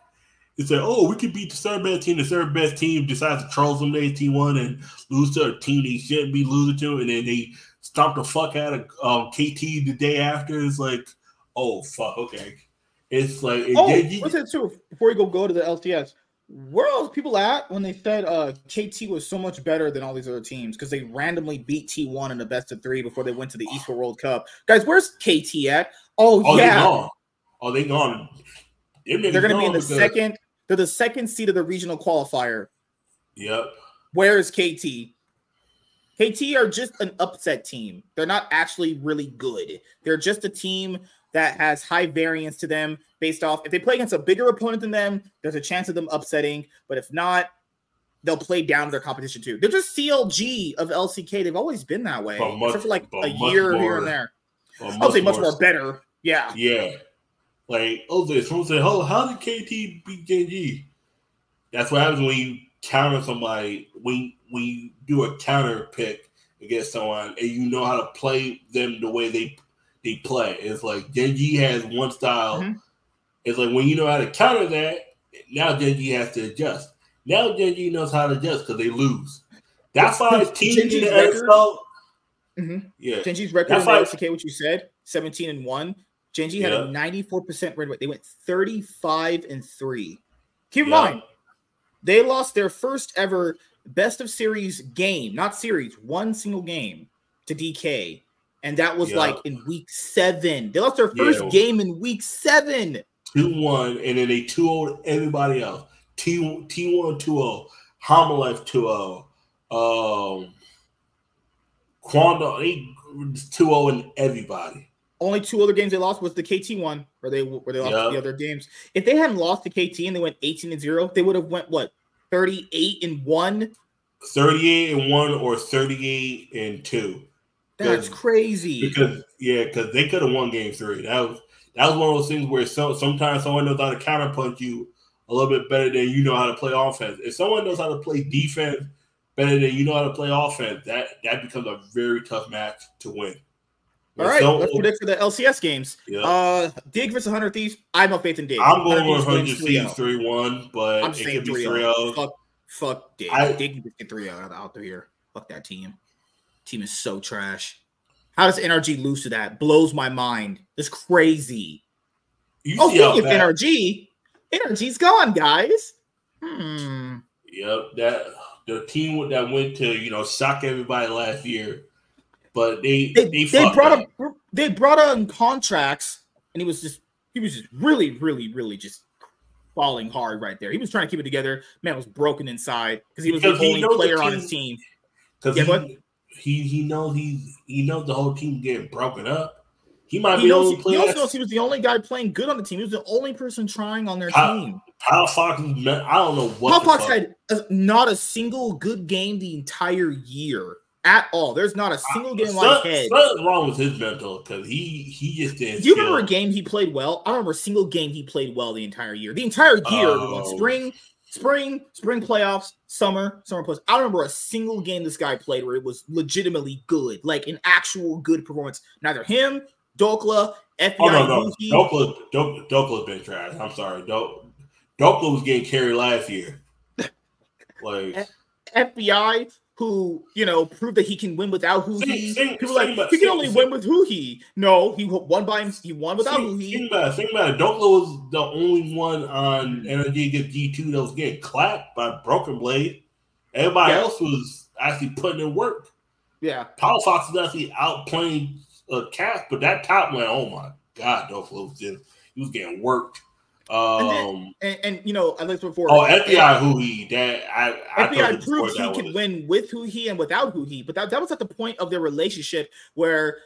It's like, oh, we could beat the third best team. The third best team decides to troll some days T1 and lose to a team they shouldn't be losing to, and then they stomp the fuck out of KT the day after. It's like, oh, fuck, okay. It's like... what's it too? Before we go to the LCS, where else people at when they said KT was so much better than all these other teams because they randomly beat T1 in the best of 3 before they went to the Esports World Cup? Guys, where's KT at? Oh yeah. They gone. They're going to be in the second. They're the second seed of the regional qualifier. Yep. Where is KT? KT are just an upset team. They're not actually really good. They're just a team that has high variance to them based off. If they play against a bigger opponent than them, there's a chance of them upsetting. But if not, they'll play down to their competition too. They're just CLG of LCK. They've always been that way. Except for like a year here and there. I'll say much more better. Yeah. Yeah. Like, someone say, oh, how did KT beat JG? That's what happens when you counter somebody, when you do a counter pick against someone and you know how to play them the way they play. It's like Genji has one style. It's like when you know how to counter that, now Genji has to adjust. Now Genji knows how to adjust because they lose. That's why teams in the NFL. Yeah. Genji's record in the LCK, what you said, 17-1. Genji had a 94% win rate. They went 35-3. Keep in mind, they lost their first ever best of series game, not series, one single game to DK. And that was like in week 7. They lost their first game in week 7. 2-1, and then they 2-0'd everybody else. T1 2-0, Hamalife 2-0. Quando, they 2-0 in everybody. Only 2 other games they lost was the KT one, where they lost the other games. If they hadn't lost to KT and they went 18-0, they would have went what, 38-1, 38-1, or 38-2. That's crazy. Because they could have won Game 3. That was one of those things where sometimes someone knows how to counterpunch you a little bit better than you know how to play offense. If someone knows how to play defense better than you know how to play offense, that becomes a very tough match to win. All right, let's predict for the LCS games. Dig versus 100 Thieves. I have no faith in Dig. I'm going with 100 Thieves 3-1, but I'm saying 3-0. Fuck Dig. Dig can get 3-0 out here. Fuck that team. Team is so trash. How does NRG lose to that? Blows my mind. It's crazy. Speaking of NRG, NRG's gone, guys. Yep, that the team that went to shock everybody last year. But they brought on contracts, and he was just really, really, really just falling hard right there. He was trying to keep it together. Man was broken inside because he was the only player on his team. Because he knows the whole team getting broken up. He might be the only player. He also knows he was the only guy playing good on the team. He was the only person trying on their team. Pal Fox, I don't know what. Pal Fox had not a single good game the entire year. At all. There's not a single game on his head. Something's wrong with his mental because he just didn't. Do you remember a game he played well? I don't remember a single game he played well the entire year. The entire year, spring playoffs, summer playoffs. I don't remember a single game this guy played where it was legitimately good, like an actual good performance. Neither him, Dokla, FBI. Dokla's been trash. I'm sorry. Dokla was getting carried last year. Like FBI. Who proved that he can win without Huhi. People like he can only win with Huhi. No, he won by him. He won without Huhi. Think about it. Dokla was the only one on Energy against G2 that was getting clapped by Broken Blade. Everybody else was actually putting in work. Yeah, Power Fox was actually outplaying Cass, but that top lane, oh my god, Dokla was getting worked. I looked before. FBI Huhi. FBI proved he could win with Huhi and without Huhi, but that was at the point of their relationship where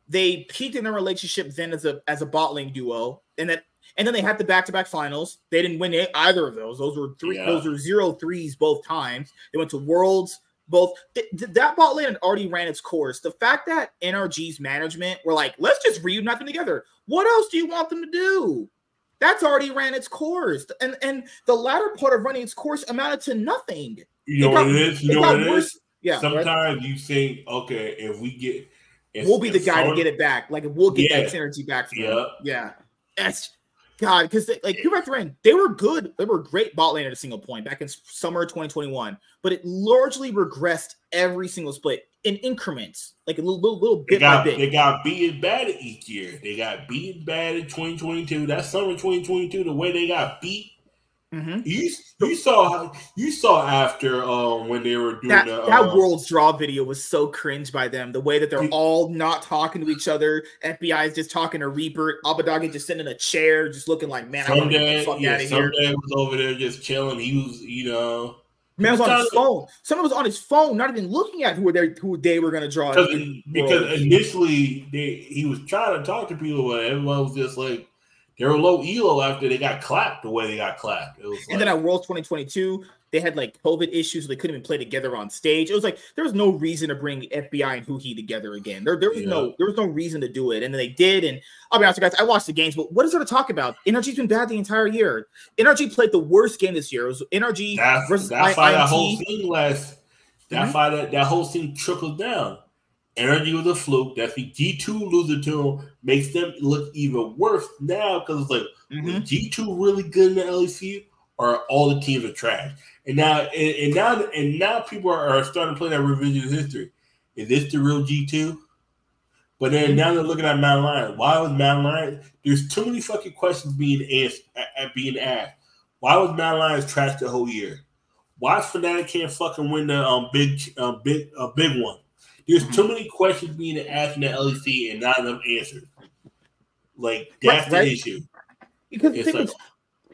they peaked in their relationship then as a bot lane duo, and then they had the back-to-back finals. They didn't win either of those. Those were 0-3s both times. They went to Worlds, both. That bot lane had already ran its course. The fact that NRG's management were like, let's just reunite them together. What else do you want them to do? That's already ran its course. And the latter part of running its course amounted to nothing. You know what it is? You know what it is? Yeah. Sometimes you think, okay, if we get... we'll be the guy to get it back. Like, we'll get that synergy back from them. Yeah. That's... God, because like people have to run, they were good. They were great bot lane at a single point back in summer 2021, but it largely regressed every single split in increments, like a little bit by bit. They got beaten bad each year. They got beaten bad in 2022. That summer 2022, the way they got beat. Mm-hmm. You saw after when they were doing that World's Draw video was so cringe by them. The way that they're all not talking to each other. FBI is just talking to Reaper. Abadagi just sitting in a chair, just looking like, man, I want to get the fuck out of here. Someday was over there just chilling. He was, man was on his phone. Someone was on his phone, not even looking at who they were going to draw. Because initially he was trying to talk to people, but everyone was just like. They were low elo after they got clapped the way they got clapped. It was and then at World 2022, they had like COVID issues. So they couldn't even play together on stage. It was like there was no reason to bring FBI and Huhi together again. There was no reason to do it, and then they did. And I'll be honest, guys, I watched the games, but what is there to talk about? NRG's been bad the entire year. NRG played the worst game this year. It was NRG versus that whole thing that whole thing trickled down. Energy was a fluke. That's the G2 losing to them makes them look even worse now because it's like, was G2 really good in the LEC or all the teams are trash? And now people are starting to play that revisionist history. Is this the real G2? But then now they're looking at Mount Lion. Why was Mount Lion? There's too many fucking questions being asked. Why was Mount Lions trash the whole year? Why Fnatic can't fucking win the big one? There's too many questions being asked in the LEC and not enough answers. Like, that's the issue. Because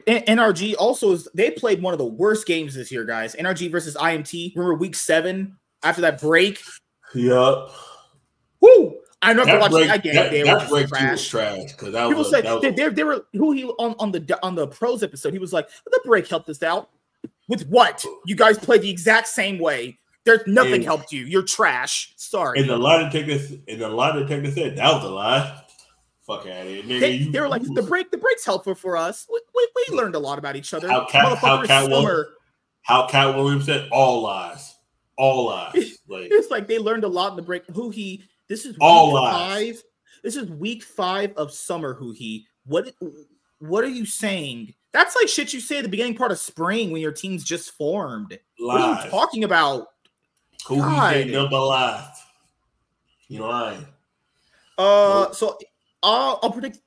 NRG also they played one of the worst games this year, guys. NRG versus IMT. Remember week 7 after that break? Yup. Woo! I remember watching that game. That break was trash. People say they were who he on the pros episode. He was like, the break helped us out. With what? You guys played the exact same way. There's nothing helped you. You're trash. Sorry. And a lot of technics said that was a lie. Fuck out of here. They were like, the break's helpful for us. We learned a lot about each other. How Cat Williams said all lies. All lies. Like, it's like they learned a lot in the break. This is all week lies. 5. This is week 5 of summer, What are you saying? That's like shit you say at the beginning part of spring when your team's just formed. Lies. What are you talking about? Who he said number lies. You lying. So I'll predict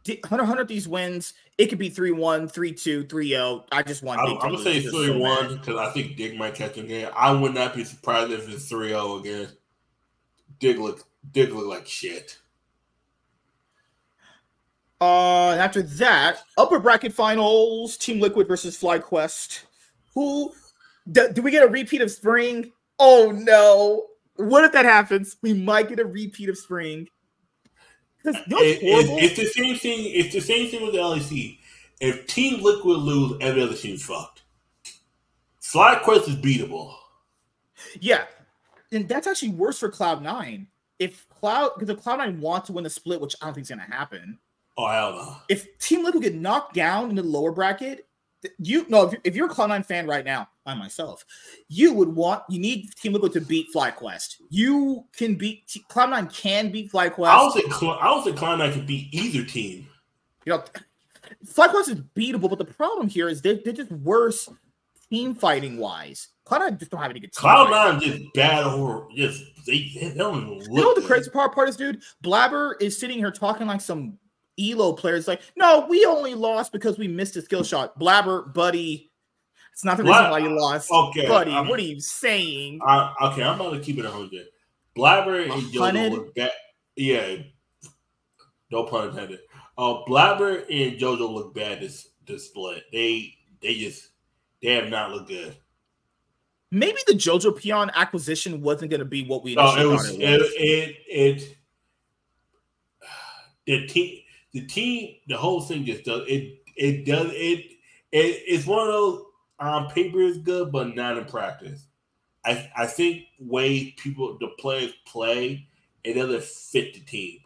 100 of these wins. It could be 3-1, 3-2, 3-0. I just want I'm gonna say 3-1 because I think Dig might catch him again. I would not be surprised if it's 3-0 again. Dig look like shit. After that, upper bracket finals, Team Liquid versus FlyQuest. Do we get a repeat of spring? Oh no! What if that happens? We might get a repeat of spring. It's the same thing. It's the same thing with the LEC. If Team Liquid lose, every other team's fucked. FlyQuest is beatable. Yeah, and that's actually worse for Cloud9. If Cloud9 want to win the split, which I don't think is going to happen. Oh hell no! If Team Liquid get knocked down in the lower bracket, if you're a Cloud9 fan right now, I myself, you need Team Liquid to beat FlyQuest. You can beat Cloud9 can beat FlyQuest. I don't think Cloud9 can beat either team. FlyQuest is beatable, but the problem here is they're just worse team fighting wise. Cloud9 just don't have any good team. Cloud9 just bad over they don't even look. You know what the crazy part is, dude? Blabber is sitting here talking like some Elo players like, no, we only lost because we missed a skill shot. Blabber, buddy, it's not the reason why you lost. Okay, buddy, what are you saying? Okay, I'm about to keep it 100. Blabber and JoJo look bad. Yeah, no pun intended. Blabber and JoJo look bad this split. They have not looked good. Maybe the JoJo Peon acquisition wasn't going to be what we initially thought it was. The team, the whole thing just does it. It's one of those on paper is good, but not in practice. I think way the players play, it doesn't fit the team.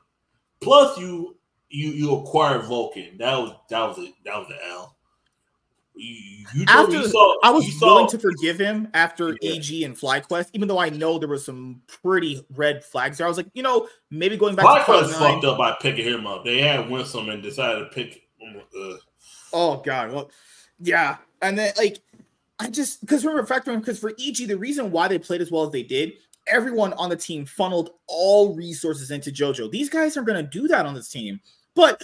Plus, you acquire Vulcan. That was an L. I was willing to forgive him after EG and FlyQuest, even though I know there was some pretty red flags there. I was like, maybe going back to FlyQuest fucked up by picking him up. They had Winsome and decided to pick him. Oh God, well, yeah, and then because remember factoring because for EG the reason why they played as well as they did, everyone on the team funneled all resources into JoJo. These guys aren't going to do that on this team. But,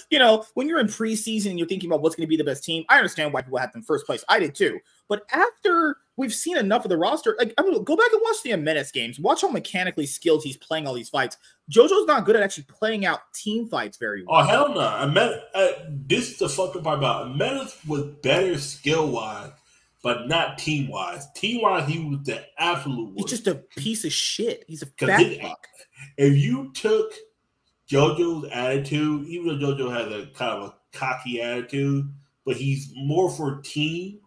when you're in preseason and you're thinking about what's going to be the best team, I understand why people had them first place. I did too. But after we've seen enough of the roster, go back and watch the Menace games. Watch how mechanically skilled he's playing all these fights. JoJo's not good at actually playing out team fights very well. Oh, hell no. This is the fucking part about Menace was better skill-wise, but not team-wise. Team-wise, he was the absolute worst. He's just a piece of shit. He's a fat fuck. If you took JoJo's attitude, even though JoJo has a kind of a cocky attitude, but he's more for team,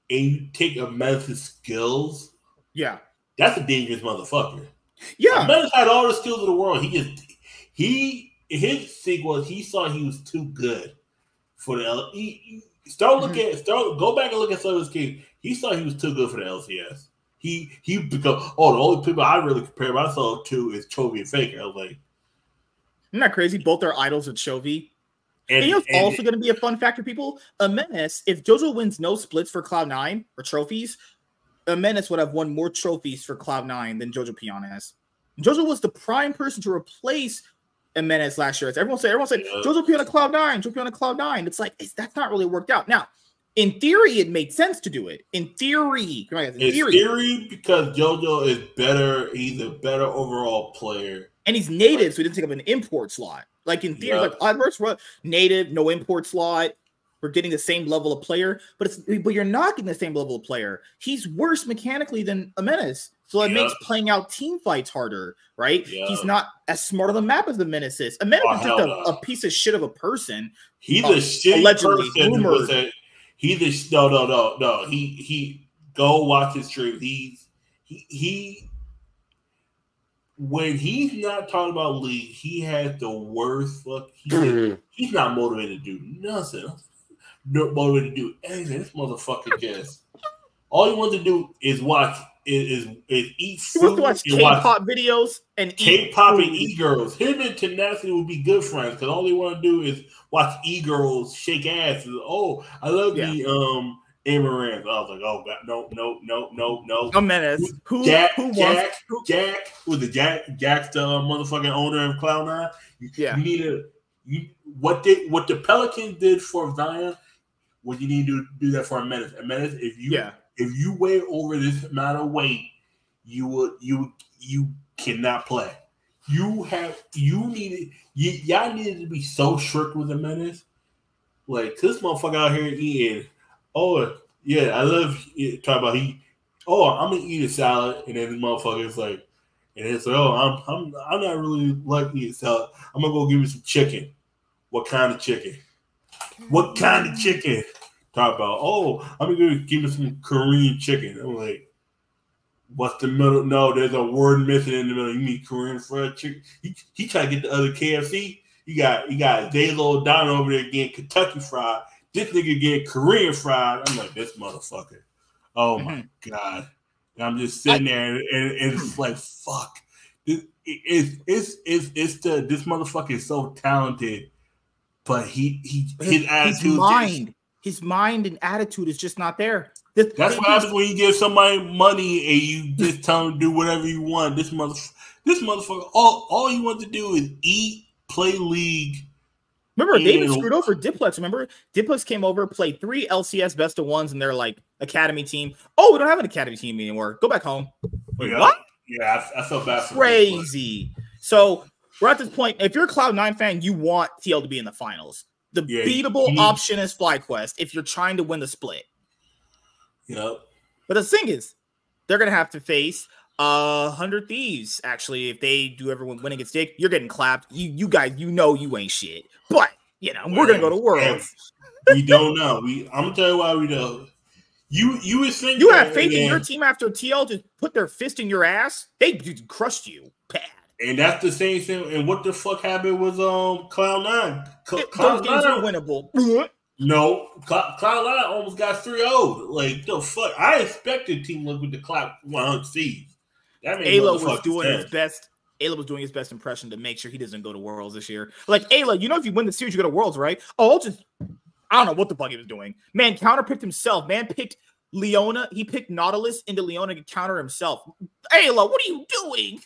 and you take a Menace's skills, that's a dangerous motherfucker. Yeah, Menace had all the skills in the world. His thing was he saw he was too good for the go back and look at some of his games. He saw he was too good for the LCS. He become the only people I really compare myself to is Chovy and Faker. I was like, isn't that crazy? Both are idols of Chovy. And it's also going to be a fun factor, people. A Menace, if JoJo wins no splits for Cloud9 or trophies, a Menace would have won more trophies for Cloud9 than JoJo Piana has. JoJo was the prime person to replace a Menace last year. Everyone said, JoJo Piana Cloud9, JoJo Piana Cloud9. It's like, that's not really worked out. Now, in theory, it made sense to do it. In theory, because JoJo is better. He's a better overall player. And he's native, so he didn't take up an import slot. Like in theory, native, no import slot. We're getting the same level of player, but you're not getting the same level of player. He's worse mechanically than a Menace, so it makes playing out team fights harder, right? He's not as smart on the map as the Menace is. A Menace is just a piece of shit of a person. He's a shitty allegedly person. No. He go watch his stream. He when he's not talking about league, he has the worst fuck. He's not motivated to do nothing. Not motivated to do anything. This motherfucker just all he wants to do is watch is eat food. He wants to watch K-pop videos and K-pop and e-girls. Him and Tenacity would be good friends because all they want to do is watch e-girls shake ass. Oh, I love the Amaranth. I was like, oh god, no. A Menace. Jack was the Jack's the motherfucking owner of Cloud9. You need what the Pelicans did for Zion. What you need to do that for a Menace. A Menace, if you weigh over this amount of weight, you cannot play. Y'all needed to be so strict with a Menace. Like this motherfucker out here eating. Oh yeah, I love talk about I'm gonna eat a salad, and then the motherfucker's like, and it's like, oh, I'm not really like eating salad. I'm gonna go give me some chicken. What kind of chicken? What kind of chicken? Talk about, I'm gonna give me some Korean chicken. I'm like, what's the middle? No, there's a word missing in the middle. You mean Korean fried chicken? He trying to get the other KFC. You got Zalo down over there getting Kentucky fried. This nigga getting Korean fried. I'm like, this motherfucker. Oh my god. And I'm just sitting there and it's like, fuck. This motherfucker is so talented, but his attitude. His mind and attitude is just not there. That's what happens when you give somebody money and you just tell them to do whatever you want. This motherfucker, all he wants to do is eat, play league. Remember, David screwed over Diplex. Remember, Diplex came over, played 3 LCS best of ones, and they're like academy team. Oh, we don't have an academy team anymore. Go back home. Wait, what? Yeah, I felt bad for crazy. So we're at this point. If you're a Cloud9 fan, you want TL to be in the finals. The beatable option is FlyQuest if you're trying to win the split. Yep. But the thing is, they're gonna have to face 100 Thieves. Actually, if they do ever win against Dick, you're getting clapped. You guys, you ain't shit. But we're gonna go to Worlds. We don't know. I'm gonna tell you why we don't. You would think you have faith in your team after TL just put their fist in your ass. They crushed you bad. And that's the same thing. And what the fuck happened with Cloud9? Those games are winnable. No, Cloud9 almost got 3-0'd. Like the fuck, I expected Team Liquid to clap 100 seeds. That made Ayla was doing his best. Ayla was doing his best impression to make sure he doesn't go to Worlds this year. Like Ayla, if you win the series, you go to Worlds, right? Oh, I don't know what the fuck he was doing. Man, counterpicked himself. Man picked Leona. He picked Nautilus into Leona to counter himself. Ayla, what are you doing?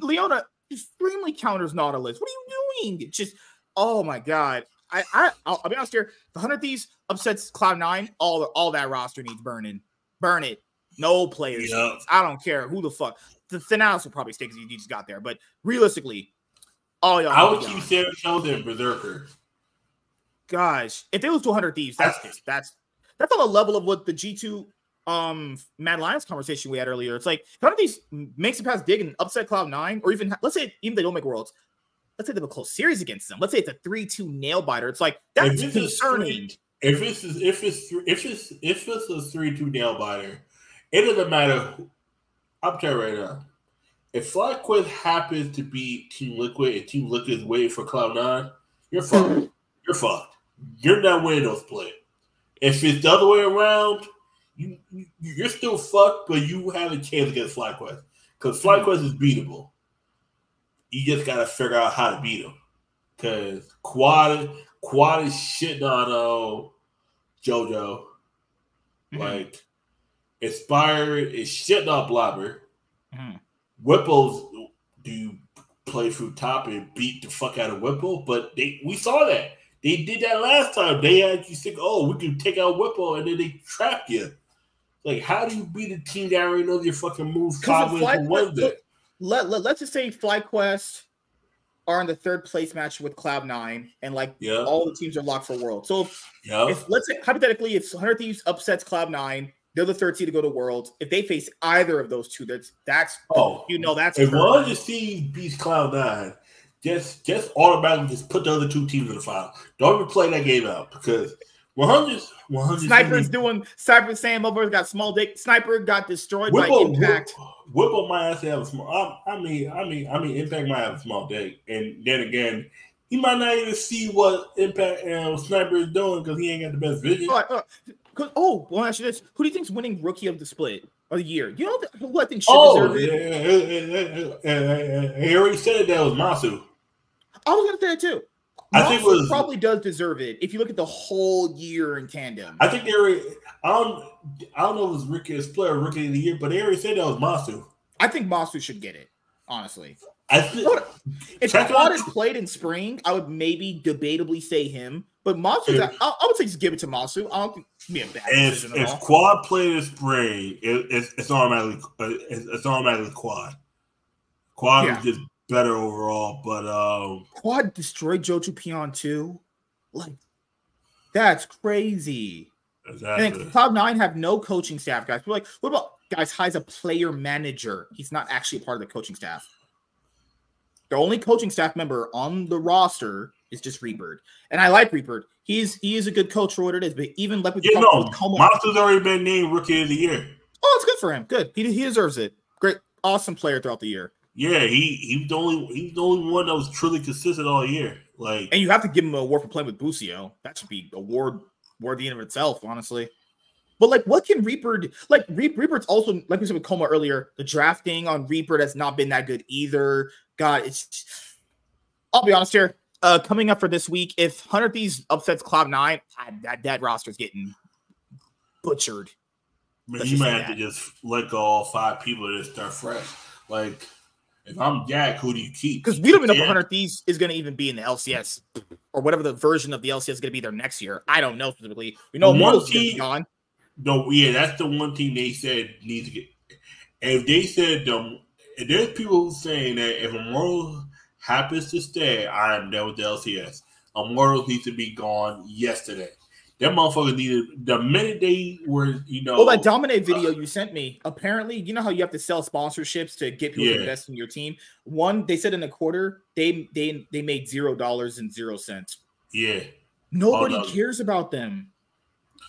Leona extremely counters Nautilus. What are you doing? Just, oh my god. I'll be honest here. The 100 Thieves upsets Cloud9. All that roster needs burning. Burn it. No players. Yep. I don't care who the fuck. The Thanatos will probably stay because he just got there. But realistically, all y'all. I would keep Sarah Shoulder and Berserker. Gosh, if they lose to 100 Thieves, that's on the level of what the G2 Mad Lions conversation we had earlier. It's like 100 Thieves makes it past Dig and upset Cloud9, or even let's say even they don't make Worlds. Let's say they have a close series against them. Let's say it's a 3-2 nail biter. It's like that's concerning. If it's a 3-2 nail biter, it doesn't matter. I'm telling you right now. If FlyQuest happens to beat Team Liquid and Team Liquid is waiting for Cloud9, you're fucked. You're fucked. You're not winning those plays. If it's the other way around, you're still fucked, but you have a chance against FlyQuest because FlyQuest is beatable. You just gotta figure out how to beat them. Because Quad is shitting on JoJo. Like Inspired is shitting on Blobber. Whipple's do play through top and beat the fuck out of Whipple, but we saw that. They did that last time. They had you think, oh, we can take out Whipple, and then they trap you. Like, how do you beat a team that already knows your fucking moves 5 wins from Wednesday? Let's just say FlyQuest are in the third place match with Cloud9, and all the teams are locked for World. So if let's say hypothetically, if 100 Thieves upsets Cloud9, they're the third seed to go to Worlds. If they face either of those two, that's that's if 100 Thieves beats Cloud9, just automatically just put the other two teams in the final. Don't even play that game out because 100 Sniper's doing Sniper saying Mobile's got small dick. Sniper got destroyed by Impact. Whipple might have to have a small. I mean, Impact might have a small dick, and then again, he might not even see what Impact Sniper is doing because he ain't got the best vision. Well, actually, who do you think's winning Rookie of the Split of the year? You know who I think should deserve it? He already said that was Masu. I was gonna say that too. I think it probably does deserve it if you look at the whole year in tandem. I think they already. I don't know if it was Rookie of the Split or Rookie of the Year, but they already said that was Masu. I think Masu should get it. Honestly, if Quad had played in spring, I would maybe debatably say him. But Masu, I would say just give it to Masu. I don't think it'd be a bad decision at all. If Quad played in spring, it's automatically Quad. Quad was just better overall, but Quad destroyed Joju Pion too. Like that's crazy. Exactly. And Cloud9 have no coaching staff, guys. We're like, what about guys? High's a player manager. He's not actually a part of the coaching staff. The only coaching staff member on the roster is just Reaper. And I like Reaper. He is a good coach for what it is. But even like with Masu's already been named Rookie of the Year. Oh, it's good for him. Good. He deserves it. Great, awesome player throughout the year. Yeah, he's the only one that was truly consistent all year. Like, and you have to give him an award for playing with Busio. That should be award worthy in of itself, honestly. But like, what can Reaper do? Like Reaper's also, like we said with Coma earlier, the drafting on Reaper has not been that good either. God, I'll be honest here. Coming up for this week, if 100 Thieves upsets Cloud9, that roster's getting butchered. You might have to just let go all 5 people and just start fresh. Like, if I'm Jack, who do you keep? Because we don't even know if 100 Thieves is going to even be in the LCS or whatever the version of the LCS is going to be there next year. I don't know specifically. We know Immortals is going to be gone. No, yeah, that's the one team they said needs to get. If they said if there's people saying that if Immortals happens to stay, I am done with the LCS. Immortals needs to be gone yesterday. That motherfucker needed the minute they were, Well, that Dominate video you sent me, apparently, you know how you have to sell sponsorships to get people to invest in your team? They said in a quarter, they made $0.00. Yeah. Nobody cares about them.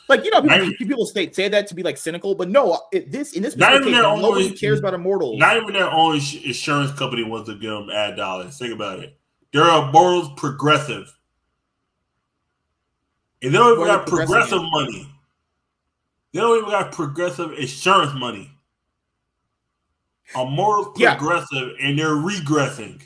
Like, you know, Not, people say that to be like cynical, but no, in this not specific even case, their nobody own, cares about Immortals. not even their own insurance company wants to give them ad dollars. Think about it. They're Immortals Progressive. And they don't even got progressive money. They don't even got progressive insurance money. Immortals Progressive, and they're regressing.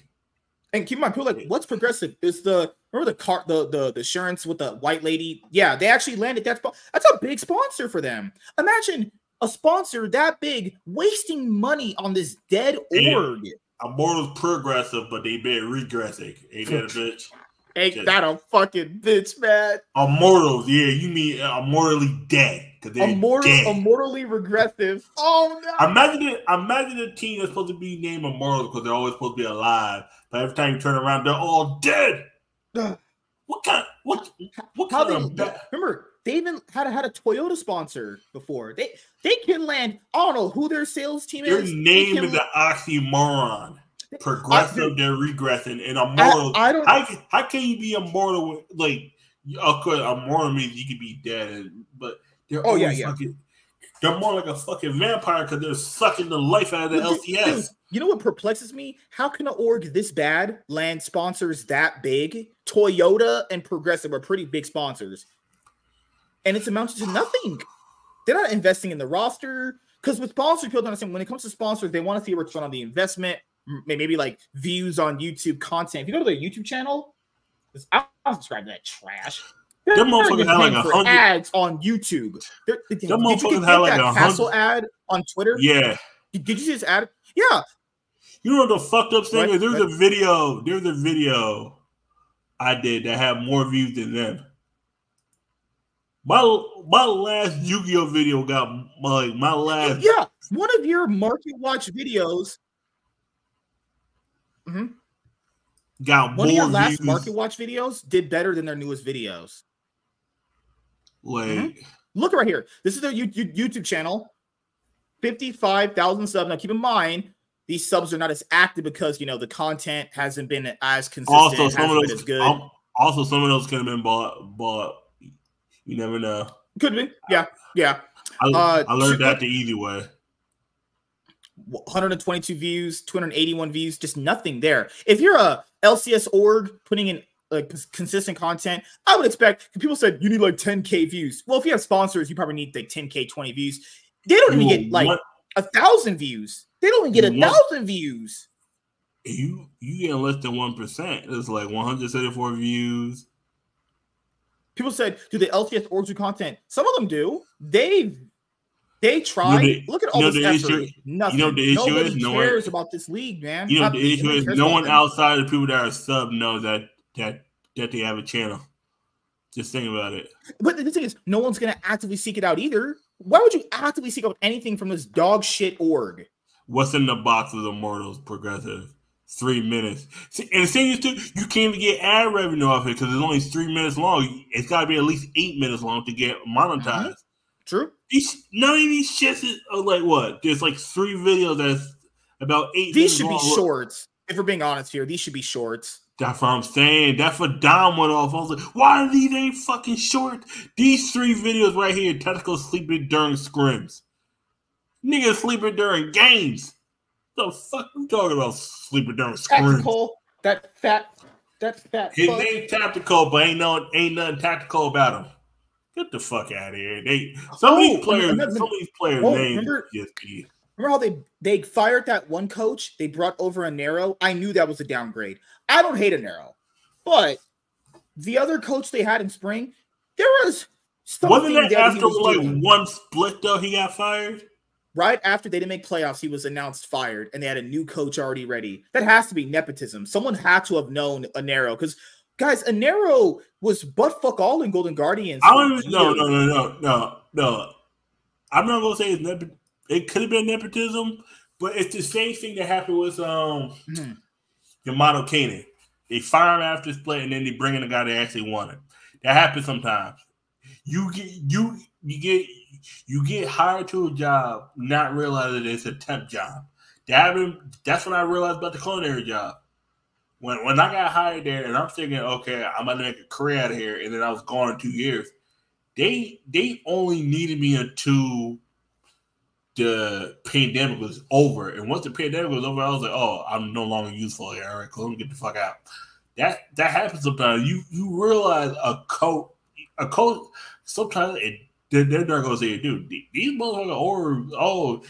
And keep in mind, people are like, what's progressive? Is remember the insurance with the white lady? Yeah, they actually landed that spot. That's a big sponsor for them. Imagine a sponsor that big wasting money on this dead org. Immortals Progressive, but they been regressing. Ain't that a bitch? Ain't that a fucking bitch, man? Immortals, yeah, you mean immortally dead. Immortally regressive. Oh no! Imagine a team that's supposed to be named Immortals because they're always supposed to be alive, but every time you turn around, they're all dead. What kind of remember, they even had a Toyota sponsor before. They can land. I don't know who their sales team is. Their name is an oxymoron. Progressive, they're regressing, and Immortals. How can you be immortal? Like, of course, immortal means you can be dead, but they're fucking. They're more like a fucking vampire because they're sucking the life out of the LCS. Dude, you know what perplexes me? How can an org this bad land sponsors that big? Toyota and Progressive are pretty big sponsors, and it's amounted to nothing. They're not investing in the roster because with sponsors, people don't understand when it comes to sponsors, they want to see a return on the investment. Maybe like views on YouTube content. If you go to their YouTube channel, I'll subscribe to that trash. Them motherfuckers have like 100 ads on YouTube. Did you get that Castle ad on Twitter? Yeah. Did you see this ad? Yeah. You know what the fucked up thing is? There's a video I did that had more views than them. My last Yu-Gi-Oh video got my last. Yeah, one of your market watch videos. Got one more of your last views. market watch videos did better than their newest videos. Like, look right here. This is their YouTube channel. 55,000 subs. Now, keep in mind, these subs are not as active because the content hasn't been as consistent. Also, some of those as good. Also, some of those could have been bought. You never know. Could be. Yeah. I learned that the easy way. 122 views, 281 views, just nothing there. If you're a LCS org putting in consistent content, I would expect. People said you need like 10K views. Well, if you have sponsors, you probably need like 10K, 20 views. They don't even get like 1,000 views. They don't even get 1,000 views. You get less than 1%. It's like 174 views. People said, do the LCS orgs do content? Some of them do. They try. Look at all this effort. Nothing. You know the issue Nobody is cares about this league, man. You know the issue is no one outside of the people that are sub knows that they have a channel. Just think about it. But the thing is, no one's gonna actively seek it out either. Why would you actively seek out anything from this dog shit org? What's in the box of Immortals Progressive? 3 minutes. See, and the thing is, too, you can't even get ad revenue off it because it's only 3 minutes long. It's got to be at least 8 minutes long to get monetized. True. None of these shits is like what? There's like 3 videos that's about 8 minutes long. These should be shorts. If we're being honest here, these should be shorts. That's what I'm saying. That's what Dom went off. I was like, why are these ain't fucking short? These 3 videos right here, Tactical sleeping during scrims. Niggas sleeping during games. The fuck you talking about sleeping during scrims? Tactical, that fat. His name's Tactical, but ain't nothing tactical about him. Get the fuck out of here. Some of these players' names just be. Remember how they fired that one coach? They brought over Anero. I knew that was a downgrade. I don't hate Anero, but the other coach they had in spring, there was something. Wasn't that after one split though? He got fired. Right after they didn't make playoffs, he was announced fired, and they had a new coach already ready. That has to be nepotism. Someone had to have known Anero because, guys, Anero was butt fuck all in Golden Guardians. I don't even. No. I'm not gonna say it could have been nepotism, but it's the same thing that happened with Yamato Kanan. They fire him after split, and then they bring in a guy that actually won it. That happens sometimes. You get hired to a job, not realizing it's a temp job. That's when I realized about the culinary job. When I got hired there, and I'm thinking, okay, I'm about to make a career out of here, and then I was gone in 2 years. they only needed me until the pandemic was over. And once the pandemic was over, I was like, oh, I'm no longer useful here. All right, cool, let me get the fuck out. That happens sometimes. You realize a coach sometimes they're not gonna say, dude, these motherfuckers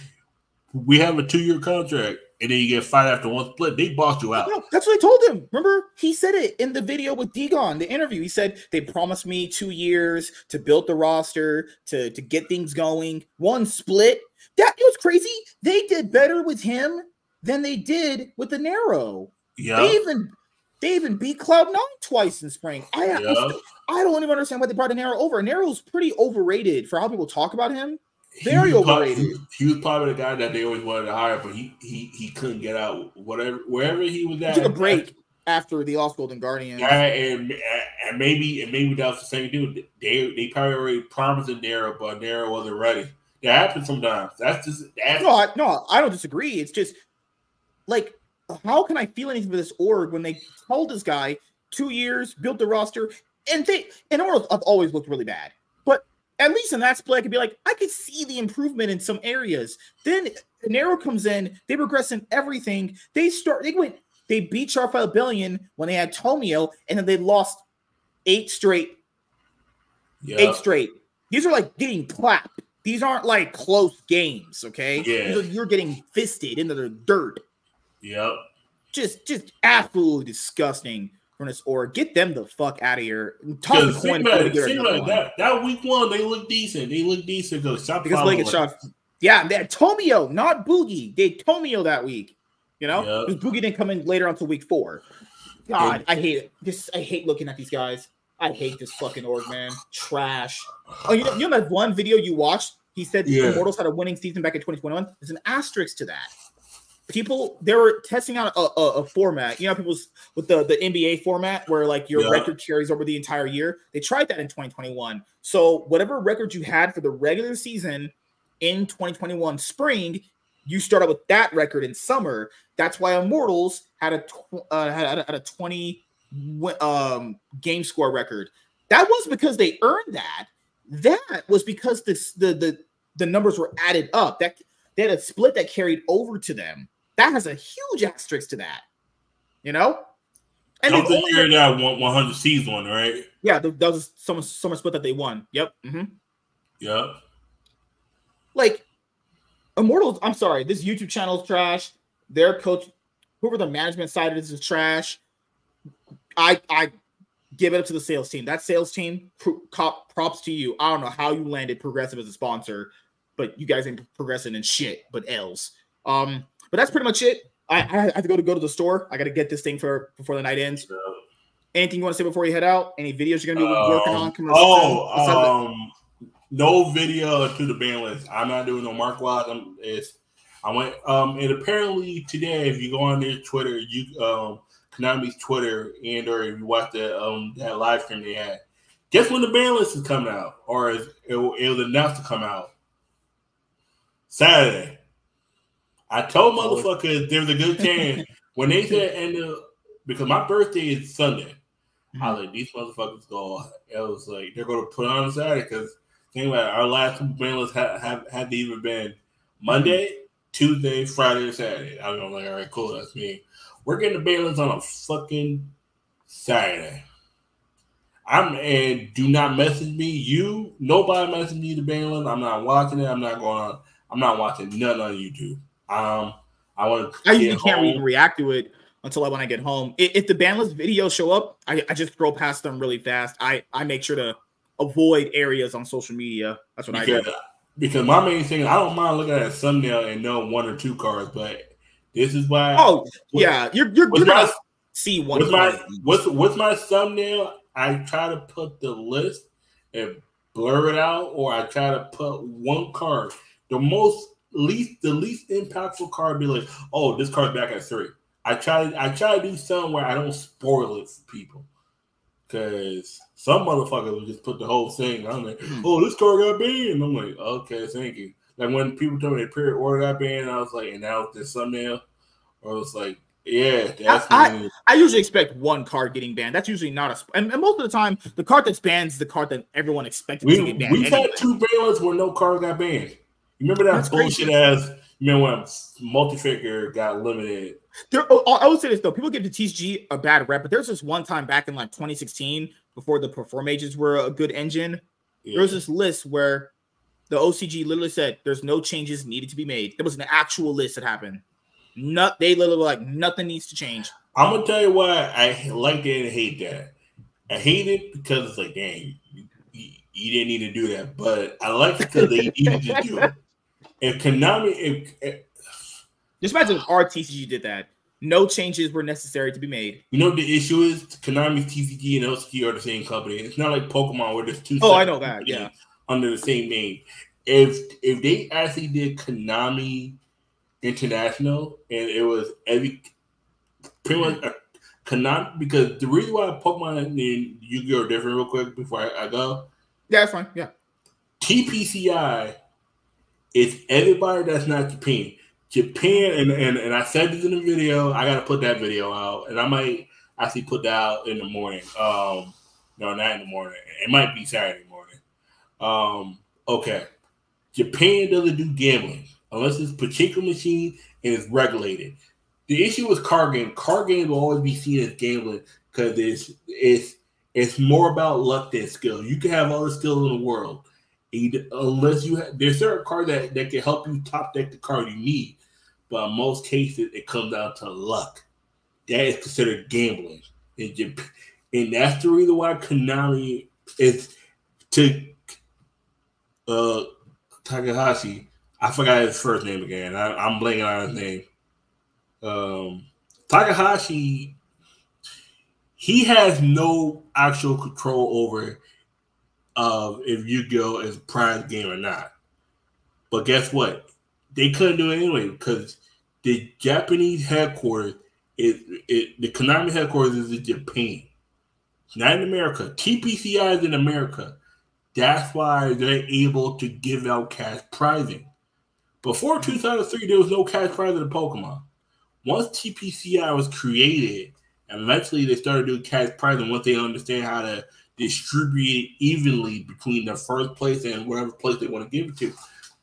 we have a 2-year contract, and then you get fired after one split. They bossed you out. No, that's what I told him. Remember, he said it in the video with Degon, the interview. He said they promised me 2 years to build the roster, to get things going. One split. That was crazy. They did better with him than they did with the Nero. Yeah. They even beat Cloud9 twice in spring. I don't even understand why they brought the Nero over. Nero's pretty overrated for how people talk about him. Very overrated. He was probably the guy that they always wanted to hire, but he couldn't get out. Wherever he was at, he took a break after the Lost Golden Guardians. Yeah, and maybe that was the same dude. They probably already promised a Nero, but Nero wasn't ready. That happens sometimes. No, I don't disagree. It's just like, how can I feel anything for this org when they told this guy 2 years, built the roster, and Orioles have always looked really bad. But at least in that split, I could be like, I could see the improvement in some areas. Then Nero comes in, they regress in everything. They beat Sharp Billion when they had Tomio, and then they lost 8 straight. Yep. 8 straight. These are like getting clapped. These aren't like close games, okay? Yeah. You're getting fisted into the dirt. Yep. Just absolutely disgusting from this org. Get them the fuck out of here. That week 1, they look decent. Because they get shot. Yeah, they had Tomio, not Boogie. They had Tomio that week. You know? Because Boogie didn't come in later until week 4. God, I hate it. I hate looking at these guys. I hate this fucking org, man. Trash. Oh, you know that one video you watched? He said Immortals had a winning season back in 2021. There's an asterisk to that. They were testing out a format. You know, people's with the NBA format where like your record carries over the entire year. They tried that in 2021. So whatever record you had for the regular season in 2021 spring, you start out with that record in summer. That's why Immortals had a 20 game score record. That was because they earned that. That was because the numbers were added up. That they had a split that carried over to them. That has a huge asterisk to that, you know. And that was the year that 100 C's won, right? Yeah, that was summer split that they won. Yep. Mm-hmm. Yep. Like Immortals. I'm sorry, this YouTube channel is trash. Their coach, whoever the management side of this is trash. I give it up to the sales team. That sales team, props to you. I don't know how you landed Progressive as a sponsor, but you guys ain't progressing in shit, but L's. But that's pretty much it. I have to go to the store. I got to get this thing before the night ends. Anything you want to say before you head out? Any videos you're going to be working on? No video to the ban list. I'm not doing no Mark Wise. And apparently today, if you go on their Twitter, Konami's Twitter, or if you watch that live stream they had, guess when the ban list is coming out, or it was announced to come out Saturday. I told motherfuckers there was a good chance when they said because my birthday is Sunday. I was like, these motherfuckers it was like they're going to put on Saturday because think about it, our last two ban lists had even been Monday, Tuesday, Friday, and Saturday. I was like, all right, cool, that's me. We're getting the ban list on a fucking Saturday. And do not message me. Nobody message me the ban list. I'm not watching it. I'm not watching nothing on YouTube. I usually can't even react to it until when I get home. If the ban list videos show up, I just scroll past them really fast. I make sure to avoid areas on social media. That's what I do. Because my main thing, I don't mind looking at a thumbnail and know 1 or 2 cards, but this is why. You're gonna see one. With my thumbnail, I try to put the list and blur it out, or I try to put one card. The least impactful card be like, oh, this card's back at 3. I try to do something where I don't spoil it for people. Because some motherfuckers will just put the whole thing. I'm like, oh, this card got banned. I'm like, okay, thank you. Like when people told me they pre-order got banned, I was like, and now with this thumbnail, or it's like, Yeah, I usually expect one card getting banned. That's usually not a and most of the time the card that's banned is the card that everyone expected to get banned. We've had 2 bans where no card got banned. You remember that bullshit ass? You know when multi-figure got limited? I would say this though: people give the TCG a bad rep, but there's this one time back in like 2016 before the Perform Ages were a good engine. Yeah. There was this list where the OCG literally said there's no changes needed to be made. There was an actual list that happened. They literally were like nothing needs to change. I'm gonna tell you why I like that and hate that. I hate it because it's like, dang, you didn't need to do that, but I like it because they needed to do it. If Konami, just imagine if our TCG did that. No changes were necessary to be made. You know what the issue is? Konami's TCG and LCG are the same company. It's not like Pokemon where there's 2 I know that, yeah, under the same name. If they actually did Konami International and it was pretty much Konami, because the reason why Pokemon and Yu-Gi-Oh are different real quick before I go. Yeah, that's fine. Yeah. TPCI is everybody that's not Japan. Japan, and I said this in the video, I got to put that video out, and I might actually put that out in the morning. No, not in the morning. It might be Saturday morning. Okay. Japan doesn't do gambling unless it's a particular machine and it's regulated. The issue with card games. Card games will always be seen as gambling because it's more about luck than skill. You can have all the skill in the world, unless you have. There's certain cards that can help you top deck the card you need, but in most cases it comes down to luck. That is considered gambling in Japan, and that's the reason why Konami is to Takahashi. I forgot his first name again. I'm blanking on his name. Takahashi, he has no actual control over if Yu-Gi-Oh is a prize game or not. But guess what? They couldn't do it anyway because the Japanese headquarters the Konami headquarters is in Japan. It's not in America. TPCI is in America. That's why they're able to give out cash prizing. Before 2003, there was no cash prizing in Pokemon. Once TPCI was created, and eventually they started doing cash prizing once they understand how to distribute it evenly between the first place and whatever place they want to give it to.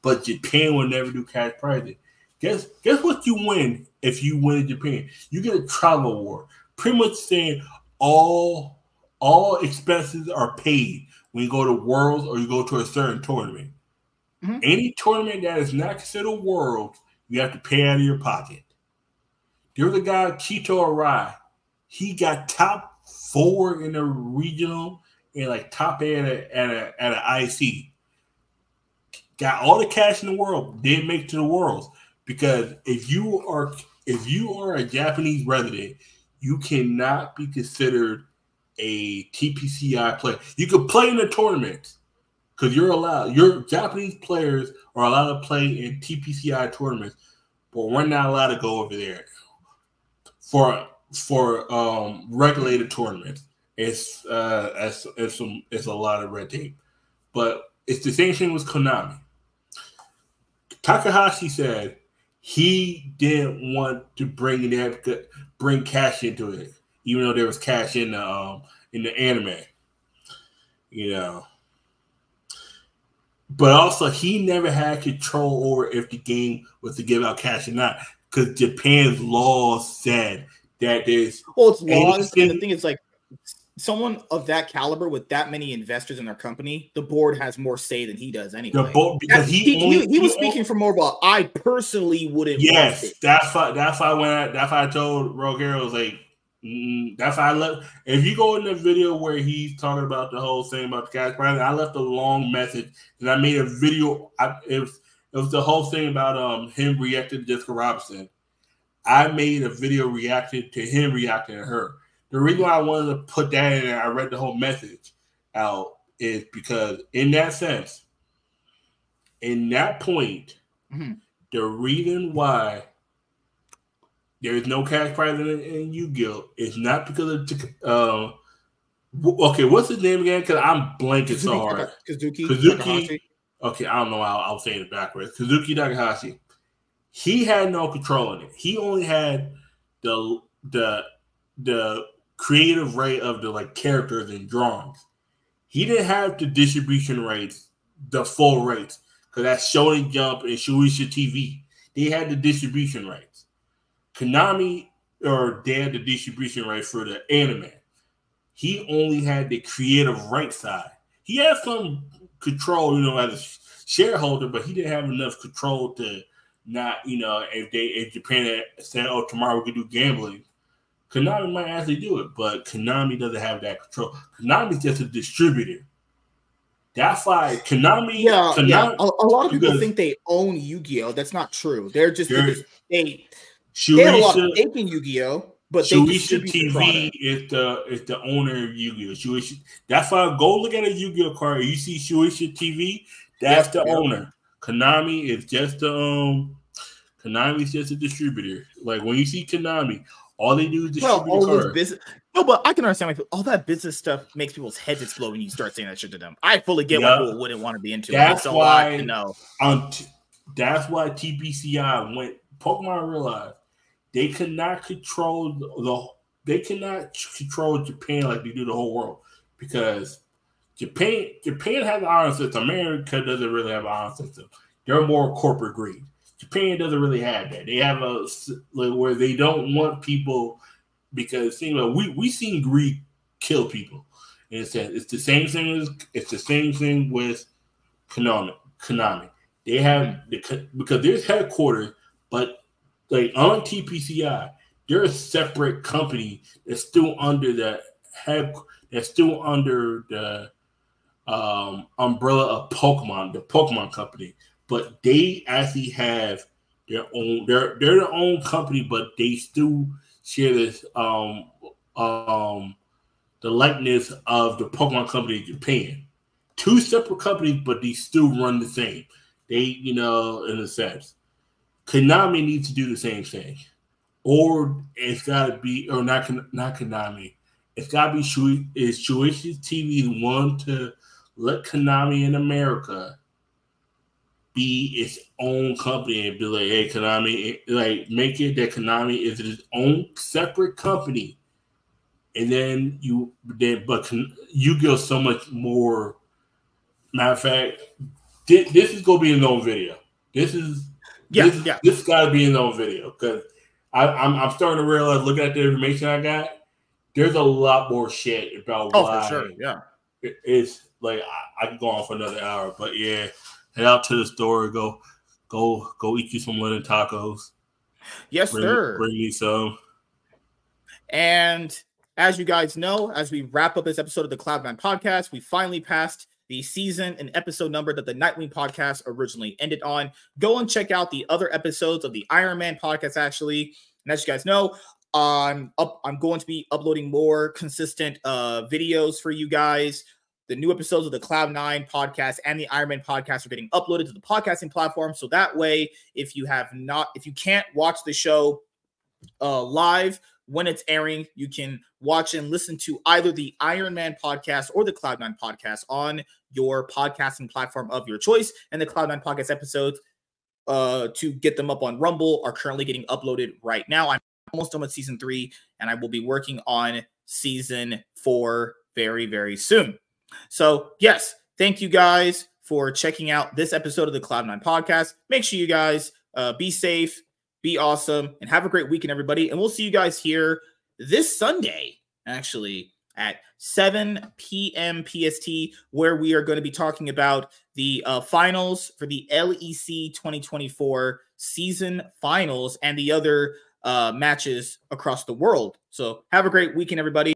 But Japan will never do cash prizing. Guess what you win if you win in Japan? You get a travel award. Pretty much saying all expenses are paid when you go to Worlds or you go to a certain tournament. Mm-hmm. Any tournament that is not considered Worlds, you have to pay out of your pocket. There was a guy, Kito Arai. He got top 4 in the regional and like top 8 at an IC. Got all the cash in the world. Didn't make it to the Worlds because if you are a Japanese resident, you cannot be considered a TPCI player. You could play in the tournaments because you're allowed. Your Japanese players are allowed to play in TPCI tournaments, but we're not allowed to go over there for regulated tournaments. It's a lot of red tape, but it's the same thing with Konami. Takahashi said he didn't want to bring cash into it, even though there was cash in the anime, you know. But also, he never had control over if the game was to give out cash or not, because Japan's laws said that there's it's laws, and the thing is, like, someone of that caliber with that many investors in their company, the board has more say than he does anyway. The board, because he was speaking from more of I personally wouldn't. Yes, that's why I told Rogero, was like, that's why I left. If you go in the video where he's talking about the whole thing about the cash prize, I left a long message and I made a video. It was the whole thing about him reacting to Jessica Robinson. I made a video reacting to him reacting to her. The reason why I wanted to put that in there, I read the whole message out, is because in that sense, in that point, the reason why there is no cash prize in Yu-Gi-Oh! Is not because of okay, what's his name again? Because I'm blanking so hard. Kazuki. Okay, I don't know how I was saying it backwards. Kazuki Takahashi. He had no control in it. He only had the creative right of the like characters and drawings. He didn't have the distribution rights, the full rights, because that's Shonen Jump and Shueisha TV. They had the distribution rights. Konami, or they had the distribution rights for the anime. He only had the creative right side. He had some control, as a shareholder, but he didn't have enough control to not, if Japan said, "Oh, tomorrow we can do gambling," Konami might actually do it, but Konami doesn't have that control. Konami's just a distributor. That's why Konami. Yeah. A lot of people think they own Yu-Gi-Oh. That's not true. They're just they have a lot of stake in Yu-Gi-Oh, but Shueisha TV is the owner of Yu-Gi-Oh. Shueisha. That's why go look at a Yu-Gi-Oh card. You see Shueisha TV. That's the owner. Konami is just Konami's just a distributor. Like when you see Konami, all they do is distribute cards. Business. No, but I can understand all that business stuff makes people's heads explode when you start saying that shit to them. I fully get why people wouldn't want to be into it. That's why that's why TPCI went. Pokemon realized they could not control Japan like they do the whole world, because Japan has an iron system. America doesn't really have an iron system. They're more corporate greed. Japan doesn't really have that. They have where they don't want people, because we seen greed kill people. And it's the same thing with Konami. They have because there's headquarters, but like on TPCI, they're a separate company that's still under the umbrella of Pokemon, the Pokemon company. But they actually have their own. They're their own company, but they still share this the likeness of the Pokemon company in Japan. Two separate companies, but they still run the same. They, in a sense, Konami needs to do the same thing, or it's got to be, or not Konami. It's got to be Shueisha TV one to let Konami in America be its own company and be like, hey, Konami, like make it that Konami is its own separate company, and then but Yu-Gi-Oh so much more. Matter of fact, this is gonna be in own video. This got to be in own video, because I'm starting to realize, looking at the information I got, there's a lot more shit about why. For sure, yeah. It's like I could go on for another hour, but yeah. Head out to the store, go eat you some linen tacos. Yes, sir. Bring me some. And as you guys know, as we wrap up this episode of the Cloud9 podcast, we finally passed the season and episode number that the Nightwing podcast originally ended on. Go and check out the other episodes of the Iron Man podcast, actually. And as you guys know, I'm going to be uploading more consistent videos for you guys. The new episodes of the Cloud9 podcast and the Iron Man podcast are getting uploaded to the podcasting platform. So that way, if you can't watch the show live when it's airing, you can watch and listen to either the Iron Man podcast or the Cloud9 podcast on your podcasting platform of your choice. And the Cloud9 podcast episodes, to get them up on Rumble, are currently getting uploaded right now. I'm almost done with season 3, and I will be working on season 4 very, very soon. So, yes, thank you guys for checking out this episode of the Cloud9 podcast. Make sure you guys be safe, be awesome, and have a great weekend, everybody. And we'll see you guys here this Sunday, actually, at 7 p.m. PST, where we are going to be talking about the finals for the LEC 2024 season finals and the other matches across the world. So have a great weekend, everybody.